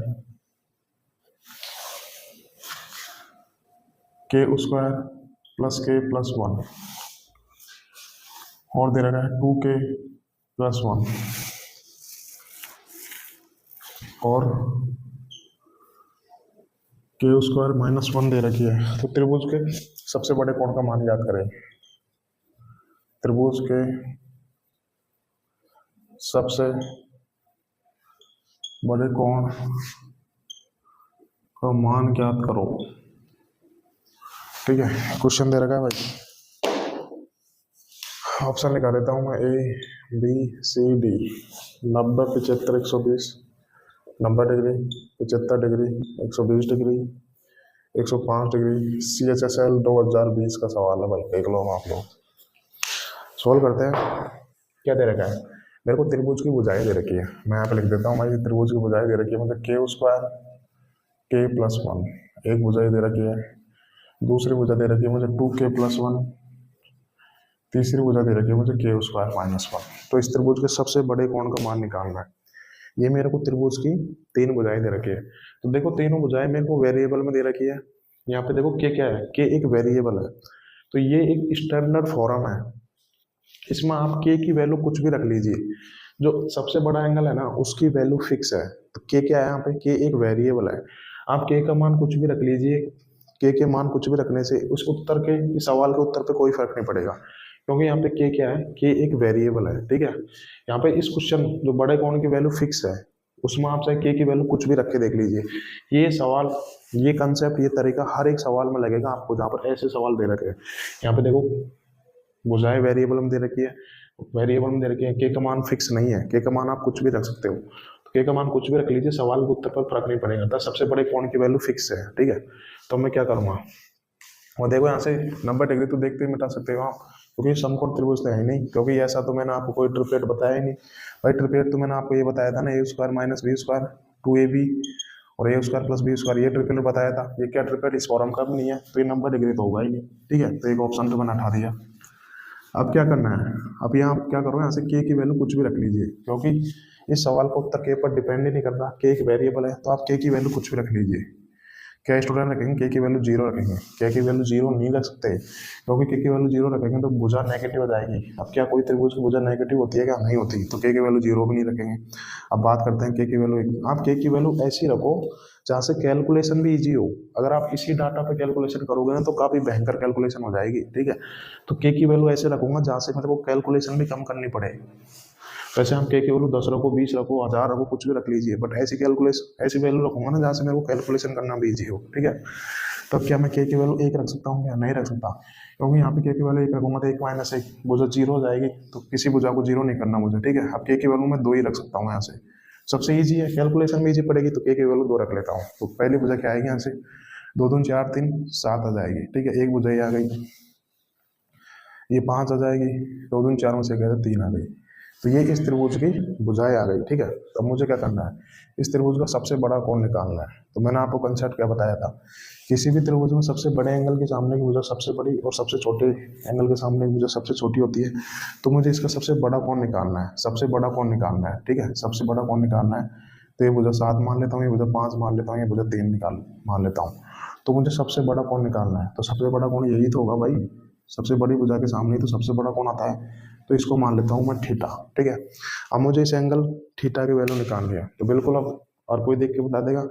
के स्क्वायर प्लस के प्लस 1 और दे रखा है 2k प्लस 1 और के स्क्वायर माइनस 1 दे रखी है। तो त्रिभुज के सबसे बड़े कोण का मान याद करें। त्रिभुज के सबसे बड़े कोण का मान ज्ञात करो। ठीक है, क्वेश्चन दे रखा है भाई, ऑप्शन लिखा देता हूँ मैं। A B C D 90, 75, 120, 90 degree, 75 degree, 120 degree, 105 degree. CHSL 2020 का सवाल है भाई, देख लो आप लोग। सोल्व करते हैं। क्या दे रखा है मेरे को? त्रिभुज की भुजाएं दे रखी है। मैं यहाँ पे लिख देता हूँ भाई, त्रिभुज की भुजाएं दे रखी है मुझे। के स्क्वायर के प्लस 1 एक भुजाएं दे रखी है, दूसरी भुजा दे रखी है मुझे 2k प्लस 1, तीसरी भुजा दे रखी है मुझे के स्क्वायर माइनस 1। तो इस त्रिभुज के सबसे बड़े कोण का मान निकालना है। ये मेरे को त्रिभुज की 3 भुजाएं दे रखी है। तो देखो तीनों भुजाएं मेरे को वेरिएबल में दे रखी है। यहाँ पे देखो के क्या है, के एक वेरिएबल है, तो ये एक स्टैंडर्ड फॉर्म है। इसमें आप के की वैल्यू कुछ भी रख लीजिए, जो सबसे बड़ा एंगल है ना उसकी वैल्यू फिक्स है। तो के क्या है यहाँ पे? के एक वेरिएबल है। आप के का मान कुछ भी रख लीजिए, के मान कुछ भी रखने से उस उत्तर के, इस सवाल के उत्तर पे कोई फर्क नहीं पड़ेगा, क्योंकि यहाँ पे के क्या है? के एक वेरिएबल है। ठीक है, यहाँ पे इस क्वेश्चन जो बड़े कोण की वैल्यू फिक्स है, उसमें आप चाहे के की वैल्यू कुछ भी रख के देख लीजिए। ये सवाल, ये कंसेप्ट, ये तरीका हर एक सवाल में लगेगा आपको, जहाँ पर ऐसे सवाल दे रखे हैं। यहाँ पे देखो भुजाएं वेरिएबल में दे रखी है, वेरिएबल में दे रखी है, के का मान फिक्स नहीं है, के का मान आप कुछ भी रख सकते हो। तो के का मान कुछ भी रख लीजिए, सवाल के उत्तर पर फर्क नहीं पड़ेगा। तो सबसे बड़े कोण की वैल्यू फिक्स है। ठीक है, तो मैं क्या करूँगा, और देखो यहाँ से 90 डिग्री तो देखते ही मिटा सकते हो आप, क्योंकि समकोण त्रिभुज तो है ही नहीं, क्योंकि ऐसा तो मैंने आपको कोई ट्रिपलेट बताया ही नहीं भाई। ट्रिपलेट तो मैंने आपको ये बताया था ना, A square minus B square 2ab और A square plus B square, ये ट्रिपलेट बताया था। ये क्या ट्रिपलेट इस फॉर्म का भी नहीं है, तो ये 90 डिग्री तो होगा ही नहीं। ठीक है, तो एक ऑप्शन तो मैंने हटा दिया। अब क्या करना है, अब यहाँ क्या करो, यहाँ से के की वैल्यू कुछ भी रख लीजिए, क्योंकि इस सवाल का उत्तर के पर डिपेंड ही नहीं करता। के एक वेरिएबल है, तो आप के की वैल्यू कुछ भी रख लीजिए। क्या स्टूडेंट रखेंगे, के की वैल्यू जीरो रखेंगे। के की वैल्यू जीरो नहीं रख सकते, क्योंकि के की वैल्यू जीरो रखेंगे तो भुजा नेगेटिव आ जाएगी। अब क्या कोई त्रिभुज की भुजा नेगेटिव होती है क्या? नहीं होती, तो के की वैल्यू जीरो भी नहीं रखेंगे। अब बात करते हैं के की वैल्यू, आप के की वैल्यू ऐसी रखो जहाँ से कैलकुलेशन भी इजी हो। अगर आप इसी डाटा पे कैलकुलेशन करोगे ना तो काफी भयंकर कैलकुलेशन हो जाएगी, ठीक है। तो के की वैल्यू ऐसे रखूंगा जहाँ से मेरे को कैलकुलेशन भी कम करनी पड़े। वैसे हम के वैल्यू 10 रखो, 20 रखो, 1000 रखो, कुछ भी रख लीजिए, बट ऐसी कैलकुलेशन, ऐसी वैल्यू रखूंगा ना जहाँ से मेरे को कैलकुलेशन करना भी इजी हो, ठीक है। तब क्या मैं के की वैल्यू 1 रख सकता हूँ क्या? नहीं रख सकता, क्योंकि यहाँ पे के की वैल्यू 1 रखूंगा तो 1 माइनस 1 भुजा जीरो हो जाएगी, तो किसी भुजा को जीरो नहीं करना मुझे, ठीक है। अब के की वैल्यू मैं 2 ही रख सकता हूँ यहाँ से, सबसे ईजी है, कैलकुलेशन भी ईजी पड़ेगी, तो के की वैल्यू 2 रख लेता हूँ। तो पहली भुजा क्या आएगी यहाँ से, 2 दूनी 4 3 7 आ जाएगी, ठीक है। एक भुजा ये आ गई, ये 5 आ जाएगी, 2 दूनी 4 में से गए 3 आ गई। तो ये इस त्रिभुज की भुजाएं आ गई, ठीक है। तो अब मुझे क्या करना है, इस त्रिभुज का सबसे बड़ा कोण निकालना है। तो मैंने आपको कंसेप्ट क्या बताया था, किसी भी त्रिभुज में सबसे बड़े एंगल के सामने की भुजा सबसे बड़ी और सबसे छोटे एंगल के सामने की भुजा सबसे छोटी होती है। तो मुझे इसका सबसे बड़ा कोण निकालना है, सबसे बड़ा कोण निकालना है, ठीक है, सबसे बड़ा कोण निकालना है। तो ये भुजा 7 मान लेता हूँ, ये भुजा 5 मान लेता हूँ, ये भुजा 3 मान लेता हूँ। तो मुझे सबसे बड़ा कोण निकालना है, तो सबसे बड़ा कोण यही तो होगा भाई, सबसे बड़ी भुजा के सामने ही तो सबसे बड़ा कोण आता है। तो इसको मान लेता हूँ मैं थीटा, ठीक है। अब मुझे इस एंगल थीटा की वैल्यू निकालनी है, तो बिल्कुल अब और कोई देख के बता देगा,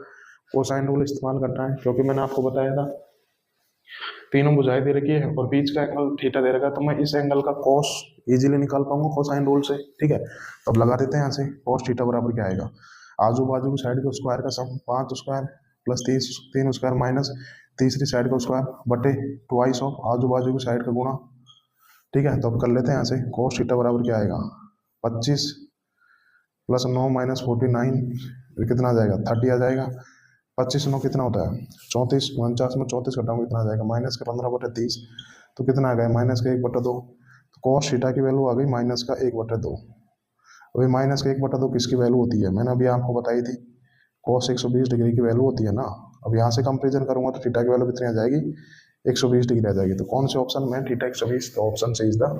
कोसाइन रूल इस्तेमाल करना है, क्योंकि मैंने आपको बताया था तीनों भुजाएं दे रखी है और बीच का एंगल थीटा दे रखा है, तो मैं इस एंगल का कॉस इजीली निकाल पाऊंगा कोसाइन रूल से, ठीक है। तो अब लगा देते हैं यहाँ से, कॉस थीटा बराबर क्या आएगा, आजू बाजू की साइड के स्क्वायर का सम 5 स्क्वायर प्लस 3 स्क्वायर माइनस तीसरी साइड का स्क्वायर बटे ट्वाइस ऑफ आजू बाजू की साइड का गुणा, ठीक है। तो अब कर लेते हैं यहाँ से, कॉस थीटा बराबर क्या आएगा, 25 प्लस 9 माइनस 49 कितना आ जाएगा, 30 आ जाएगा। 25 9 कितना होता है, 34, 49 में 34 घटाऊंगा कितना आ जाएगा, माइनस का 15/30, तो कितना आ गया, माइनस का 1/2। तो कॉस थीटा की वैल्यू आ गई माइनस का 1/2। अभी माइनस का 1/2 किसकी वैल्यू होती है, मैंने अभी आपको बताई थी, कॉस 120 डिग्री की वैल्यू होती है ना। अब यहाँ से कंपेरिजन करूंगा तो थीटा की वैल्यू कितनी आ जाएगी, 120 डिग्री आ जाएगी। तो कौन से ऑप्शन में, थीटा 120, तो ऑप्शन से इज द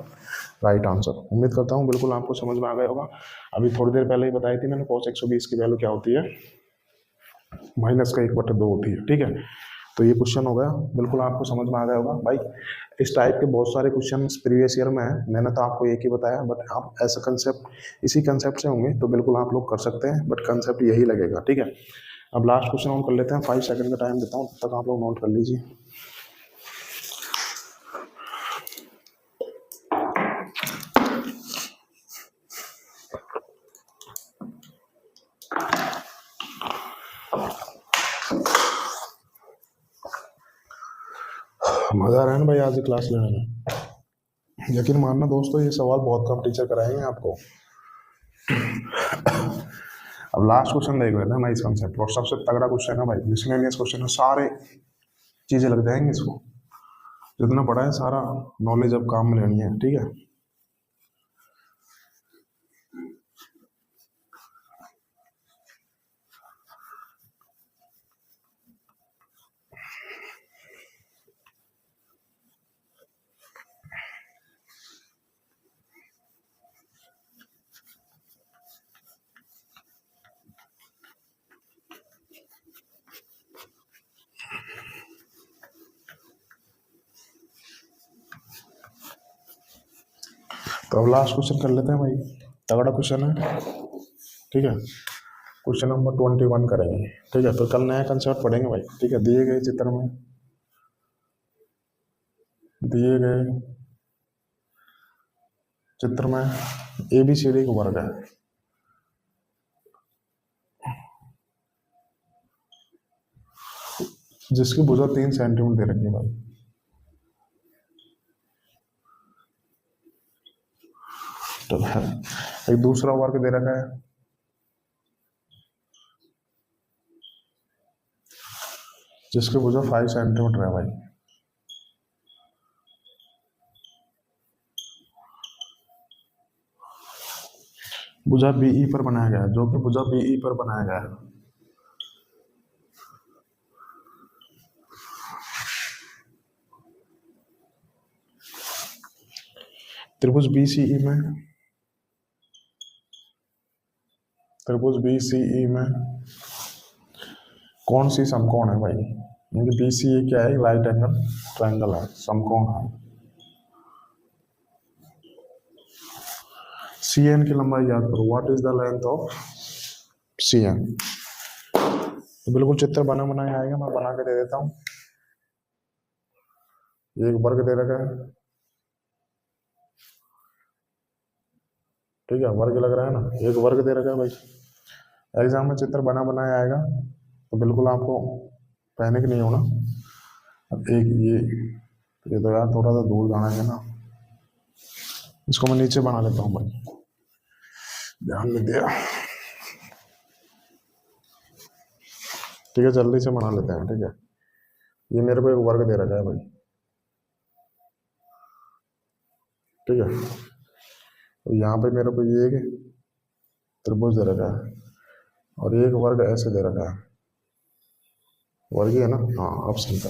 राइट आंसर। उम्मीद करता हूँ बिल्कुल आपको समझ में आ गया होगा। अभी थोड़ी देर पहले ही बताई थी मैंने, कॉस 120 की वैल्यू क्या होती है, माइनस का 1/2 होती है, ठीक है। तो ये क्वेश्चन हो गया, बिल्कुल आपको समझ में आ गया होगा भाई। इस टाइप के बहुत सारे क्वेश्चन प्रीवियस ईयर में है, मैंने तो आपको एक ही बताया, बट आप ऐसा कंसेप्ट इसी कंसेप्ट से होंगे तो बिल्कुल आप लोग कर सकते हैं, बट कंसेप्ट यही लगेगा, ठीक है। अब लास्ट क्वेश्चन हम कर लेते हैं, 5 सेकंड का टाइम देता हूँ, तब तक आप लोग नोट कर लीजिए। मजा आ रहा है ना भाई आज क्लास लेने में, यकीन मानना दोस्तों ये सवाल बहुत कम टीचर कराएंगे आपको। अब लास्ट क्वेश्चन देख लेते हैं भाई इस कंसेप्ट, और सबसे तगड़ा क्वेश्चन है भाई, मिसलेनियस क्वेश्चन है, सारे चीजें लग जाएंगे इसको, जितना पढ़ा है सारा नॉलेज अब काम में लेनी है, ठीक है। तो अब लास्ट क्वेश्चन कर लेते हैं भाई, तगड़ा क्वेश्चन है, ठीक है। क्वेश्चन नंबर 21 करेंगे, ठीक है। तो कल नया कंसेप्ट पढ़ेंगे भाई, ठीक है। दिए गए चित्र में, दिए गए चित्र में ABCD का वर्ग है, जिसकी भुजा 3 सेंटीमीटर दे रखी है भाई। तो एक दूसरा वर्ग दे रखा है, जिसकी भुजा 5 सेंटीमीटर है भाई। भुजा BE पर बनाया गया है, जो कि भुजा BE पर बनाया गया है। त्रिभुज BCE में, त्रिभुज BCE में कौन सी समकोण है भाई, क्योंकि बी सी क्या है, राइट एंगल ट्राइंगल है, समकोण है। सी एन की लंबाई याद करो, what is the length of C N. तो बिल्कुल चित्र बना बनाया आएगा, मैं बना के दे देता हूँ। ये एक वर्ग दे रखा है, ठीक है, वर्ग लग रहा है ना, एक वर्ग दे रखा है भाई। एग्जाम में चित्र बना बनाया आएगा, तो बिल्कुल आपको पैनिक नहीं होना। अब एक ये तो यार थोड़ा सा दूर जाना है ना, इसको मैं नीचे बना लेता हूँ भाई, ध्यान में दिया। ठीक है, जल्दी से बना लेते हैं। ठीक है, ये मेरे को एक वर्ग दे रखा है भाई, ठीक है। तो यहाँ पे मेरे को ये एक त्रिभुज दे रखा है, और एक वर्ग ऐसे दे रखा है, वर्ग ही है ना, हाँ ऑप्शन का।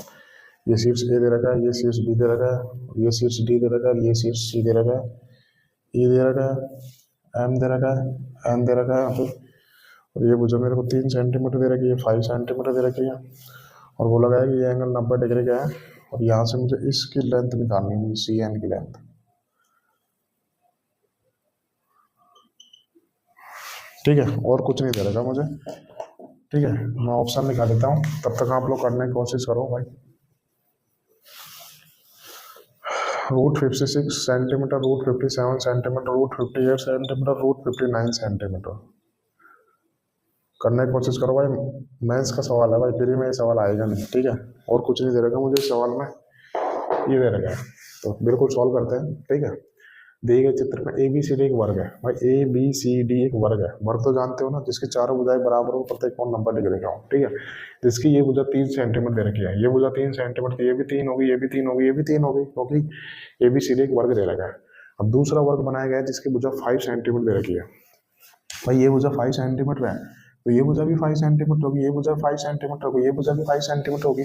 ये शीर्ष ए दे रखा है, ये शीर्ष बी दे रखा है, ये शीर्ष डी दे रखा है, ये शीर्ष सी दे रखा है, ई दे रखा है, एम दे रखा है, एन दे रखा है फिर। और ये भुजा मेरे को 3 सेंटीमीटर दे रखी है, 5 सेंटीमीटर दे रखी है, और वो लगा है कि ये एंगल 90 डिग्री का है, और यहाँ से मुझे इसकी लेंथ निकालनी है, सी एन की लेंथ। ठीक है, और कुछ नहीं दे रखा मुझे। ठीक है, मैं ऑप्शन निकाल देता हूँ, तब तक आप लोग करने की कोशिश करो भाई। √56 सेंटीमीटर, √57 सेंटीमीटर, √58 सेंटीमीटर, √59 सेंटीमीटर। करने की कोशिश करो भाई, मैथ्स का सवाल है भाई, फ्री में ये सवाल आएगा नहीं। ठीक है, और कुछ नहीं दे रखा मुझे इस सवाल में, ये दे रखा है, तो बिल्कुल सॉल्व करते हैं। ठीक है, दिए गए चित्र में ए बी सी डी एक वर्ग है भाई, ए बी सी डी एक वर्ग है। वर्ग तो जानते हो ना, जिसकी चारों भुजाएं बराबर हो, प्रत्येक कोण 90 डिग्री का हो। ठीक है, जिसकी ये भुजा 3 सेंटीमीटर दे रखी है, ये भुजा 3 सेंटीमीटर, ये भी 3 होगी, ये भी 3 होगी, ये भी 3 होगी, क्योंकि ए बी सी डी एक वर्ग दे रखा है। अब दूसरा वर्ग बनाया गया है जिसकी भुजा 5 सेंटीमीटर दे रखी है भाई, ये भुजा 5 सेंटीमीटर है, तो ये भुजा भी 5 सेंटीमीटर होगी, ये भुजा 5 सेंटीमीटर होगी, ये भुजा भी 5 सेंटीमीटर होगी,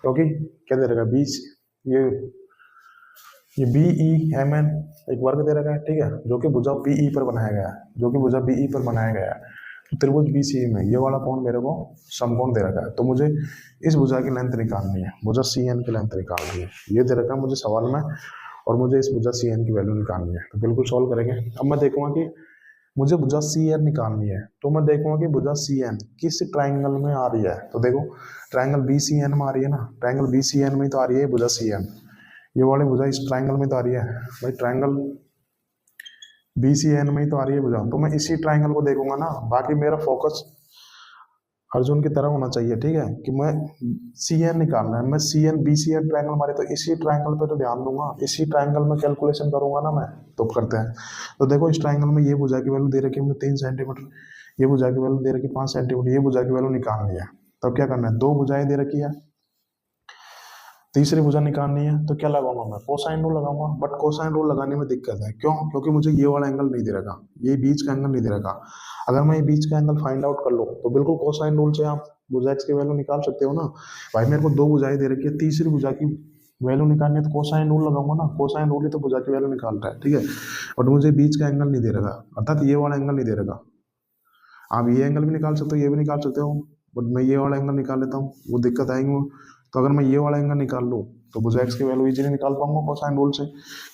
क्योंकि क्या दे रखा है, 20 ये बी ई एम एन एक वर्ग दे रखा है। ठीक है, जो कि भुजा पी ई पर बनाया गया है, जो कि भुजा पी ई पर बनाया गया है। तो त्रिभुज बी सी में ये वाला कोण मेरे को समकोण दे रखा है, तो मुझे इस भुजा की लेंथ निकालनी है, भुजा सी एन की लेंथ निकालनी है। ये दे रखा है मुझे सवाल में, और मुझे इस भुजा सी एन की वैल्यू निकालनी है, तो बिल्कुल सॉल्व करेंगे। अब मैं देखूंगा कि मुझे भुजा सी एन निकालनी है, तो मैं देखूंगा कि भुजा सी एन किस ट्राइंगल में आ रही है। तो देखो, ट्राइंगल बी सी एन में आ रही है ना, ट्राइंगल बी सी एन में तो आ रही है भुजा सी एन, ये वाली भुजा इस ट्राइंगल में तो आ रही है भाई, ट्राइंगल बी सी एन में ही तो आ रही है भुजा, तो मैं इसी ट्राइंगल को देखूंगा ना। बाकी मेरा फोकस अर्जुन की तरह होना चाहिए। ठीक है, कि मैं सी एन निकालना है, मैं C N B C N triangle मारे, तो इसी ट्राइंगल पे तो ध्यान दूंगा, इसी ट्राइंगल में कैलकुलेशन करूंगा ना मैं। तो करते हैं, तो देखो इस ट्राइंगल में ये भुजा की वैल्यू दे रखी है मुझे 3 सेंटीमीटर, ये भुजा की वैल्यू दे रखी है 5 सेंटीमीटर, ये भुजा की वैल्यू निकालनी है। तब क्या करना है, 2 भुजाएं दे रखी है, तीसरी भुजा निकालनी है, तो क्या लगाऊंगा मैं, कोसाइन रूल लगाऊंगा। बट कोसाइन रूल लगाने में दिक्कत है, क्यों, क्योंकि मुझे ये वाला एंगल नहीं दे रखा, ये बीच का एंगल नहीं दे रखा। अगर मैं ये बीच का एंगल फाइंड आउट कर लूँ, तो बिल्कुल कोसाइन रूल से आप भुजा एक्स की वैल्यू निकाल सकते हो ना भाई। मेरे को 2 भुजाएं दे रखी है, तीसरी भुजा की वैल्यू निकालनी है, तो कोसाइन रूल लगाऊंगा ना, कोसाइन रूल ही तो भुजा की वैल्यू निकालता है। ठीक है, बट मुझे बीच का एंगल नहीं दे रखा, अर्थात ये वाला एंगल नहीं दे रखा। आप ये एंगल भी निकाल सकते हो, ये भी निकाल सकते हो, बट मैं ये वाला एंगल निकाल लेता हूँ, वो दिक्कत आएगी। तो अगर मैं ये वाला एंगल निकाल लूँ, तो भुजा एक्स की वैल्यू इजीली निकाल पाऊंगा कोसाइन रूल से।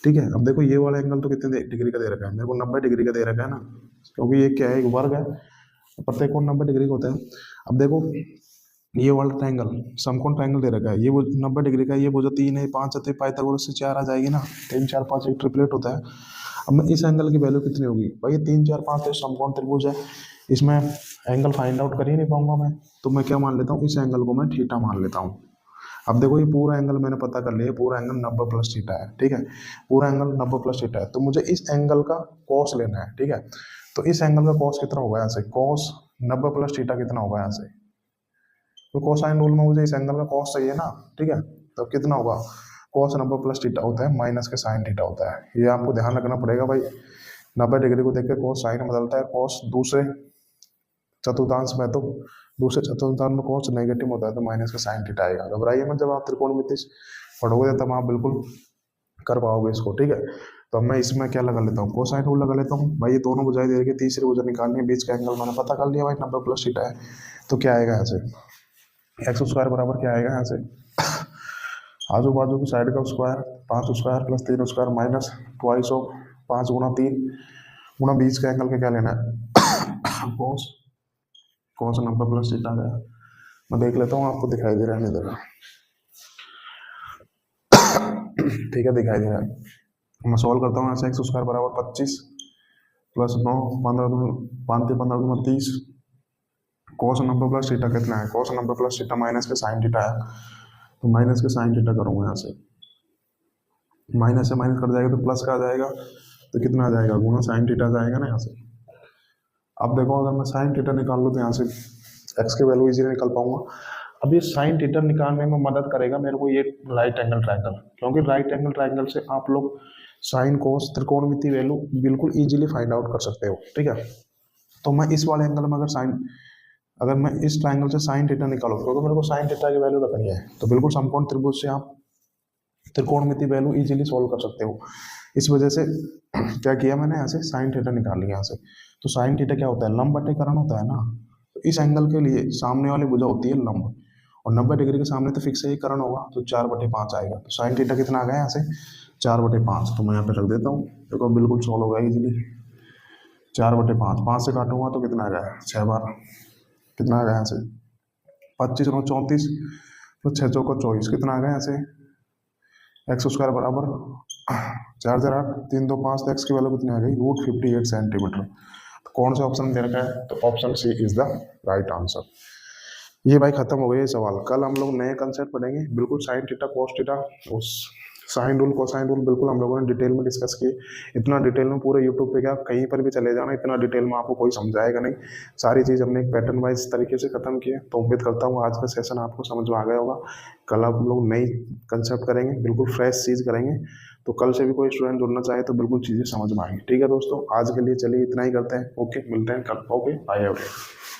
ठीक है, अब देखो ये वाला एंगल तो कितने डिग्री का दे रखा है, मेरे को 90 डिग्री का दे रखा है ना, क्योंकि ये क्या है, एक वर्ग है, प्रत्येक कोण 90 डिग्री का होता है। अब देखो ये वाला ट्रायंगल समकोण ट्रायंगल दे रखा है, ये 90 डिग्री का, ये भुजा 3 है, 5 है, पाइथागोरस से 4 आ जाएगी ना, 3 4 5 एक ट्रिपलेट होता है। अब मैं इस एंगल की वैल्यू कितनी होगी भाई, ये 3 4 5 समकोण त्रिभुज है, इसमें एंगल फाइंड आउट कर ही नहीं पाऊंगा मैं, तो मैं क्या मान लेता हूँ, इस एंगल को मैं थीटा मान लेता हूँ। अब देखो ये पूरा एंगल मैंने पता कर लिया, पूरा एंगल 90 प्लस थीटा है। ठीक है, पूरा एंगल 90 प्लस थीटा है, तो मुझे इस एंगल का कॉस लेना है। ठीक है, तो इस एंगल का कॉस कितना होगा यहाँ से, कॉस 90 प्लस थीटा कितना होगा यहाँ से, तो कोसाइन रूल में मुझे इस एंगल का कॉस चाहिए ना। ठीक है, तो कितना होगा, कॉस 90 प्लस थीटा होता है माइनस के साइन थीटा होता है, ये आपको ध्यान रखना पड़ेगा भाई। 90 डिग्री को देख के कॉस साइन बदलता है, कॉस दूसरे चतुर्थांश में, तो दूसरे चतुर्थांश में कॉस नेगेटिव होता है, तो माइनस का साइन थीटा आएगा। घबराइए मत, जब आप त्रिकोणमिति पढ़ोगे तब आप बिल्कुल कर पाओगे इसको। ठीक है, तो अब मैं इसमें क्या लगा लेता हूँ, कोसाइन रूल लगा लेता हूँ भाई, ये दोनों भुजाएं दे रही है, तीसरी भुजा निकालनी है, बीच का एंगल मैंने पता कर लिया भाई 90 प्लस थीटा है, तो क्या आएगा यहाँ से, एक्स स्क्वायर बराबर क्या आएगा यहाँ से, आजू बाजू की साइड का square 5 square plus 3 square minus twice of 5 गुणा 3 गुणा बीच का एंगल का क्या लेना है कॉस, कॉस 90 प्लस थीटा गया। मैं देख लेता हूँ आपको दिखाई दे रहा है नहीं दे रहा, ठीक है दिखाई दे रहा है। मैं सॉल्व करता हूँ यहाँ से एक्स स्क्वायर बराबर 25 प्लस 9 15 5 15 दूना 30 कॉस 90 प्लस थीटा कितना है, कॉस 90 प्लस थीटा माइनस के साइन थीटा है, तो माइनस के साइन थीटा करूँगा यहाँ से, माइनस से माइनस कट जाएगा तो प्लस का आ जाएगा, तो कितना आ जाएगा गुना साइन थीटा जाएगा ना यहाँ से। अब देखो अगर मैं साइन थीटा निकाल लूँ तो यहाँ से एक्स की वैल्यू इजीली निकाल पाऊंगा। अब ये साइन थीटा निकालने में मदद करेगा मेरे को ये राइट एंगल ट्रायंगल, क्योंकि राइट एंगल ट्रायंगल से आप लोग साइन कोस त्रिकोणमिति वैल्यू बिल्कुल इजीली फाइंड आउट कर सकते हो, ठीक है। तो मैं इस वाले एंगल में अगर मैं इस ट्रायंगल से साइन थीटा निकालूँ, क्योंकि मेरे को साइन थीटा की वैल्यू रखनी है, तो बिल्कुल समकोण त्रिभुज से आप त्रिकोणमिति वैल्यू इजीली सॉल्व कर सकते हो। इस वजह से क्या किया मैंने, यहाँ से साइन थीटा निकाल लिया यहाँ से। तो साइन थीटा क्या होता है, लंब बटे करण होता है ना। तो इस एंगल के लिए सामने वाली भुजा होती है लंब, और 90 डिग्री के सामने तो फिक्स ही करण होगा, तो 4/5 आएगा। तो साइन थीटा कितना आ गया यहाँ से 4/5। तो मैं यहाँ पे रख देता हूँ, देखो बिल्कुल सॉल्व होगा इजीली। 4/5, 5 से काटूंगा तो कितना आ गया 6 बार, कितना आ गया यहाँ से 25 9 34 तो 6 चौका 24, कितना आ गया यहाँ से एक्स स्क्वायर बराबर 4 4 8 3 2 5, तो एक्स की वैल्यू कितनी आ गई √58 सेंटीमीटर। तो कौन सा ऑप्शन दे रखा है, तो option C is the right answer. ये भाई खत्म हो गया ये सवाल। कल हम लोग नए कंसेप्ट पढ़ेंगे, बिल्कुल साइन थीटा कॉस थीटा उस साइन रूल कोसाइन रूल बिल्कुल हम लोगों ने डिटेल में डिस्कस किए। इतना डिटेल में पूरे यूट्यूब पे क्या कहीं पर भी चले जाना, इतना डिटेल में आपको कोई समझाएगा नहीं। सारी चीज़ हमने एक पैटर्न वाइज तरीके से खत्म किए। तो उम्मीद करता हूँ आज का सेशन आपको समझ में आ गया होगा। कल हम लोग नई कंसेप्ट करेंगे, बिल्कुल फ्रेश चीज़ करेंगे। तो कल से भी कोई स्टूडेंट जुड़ना चाहे तो बिल्कुल चीज़ें समझ में आएंगी। ठीक है दोस्तों, आज के लिए चलिए इतना ही करते हैं। ओके, मिलते हैं कल। Okay, bye everyone.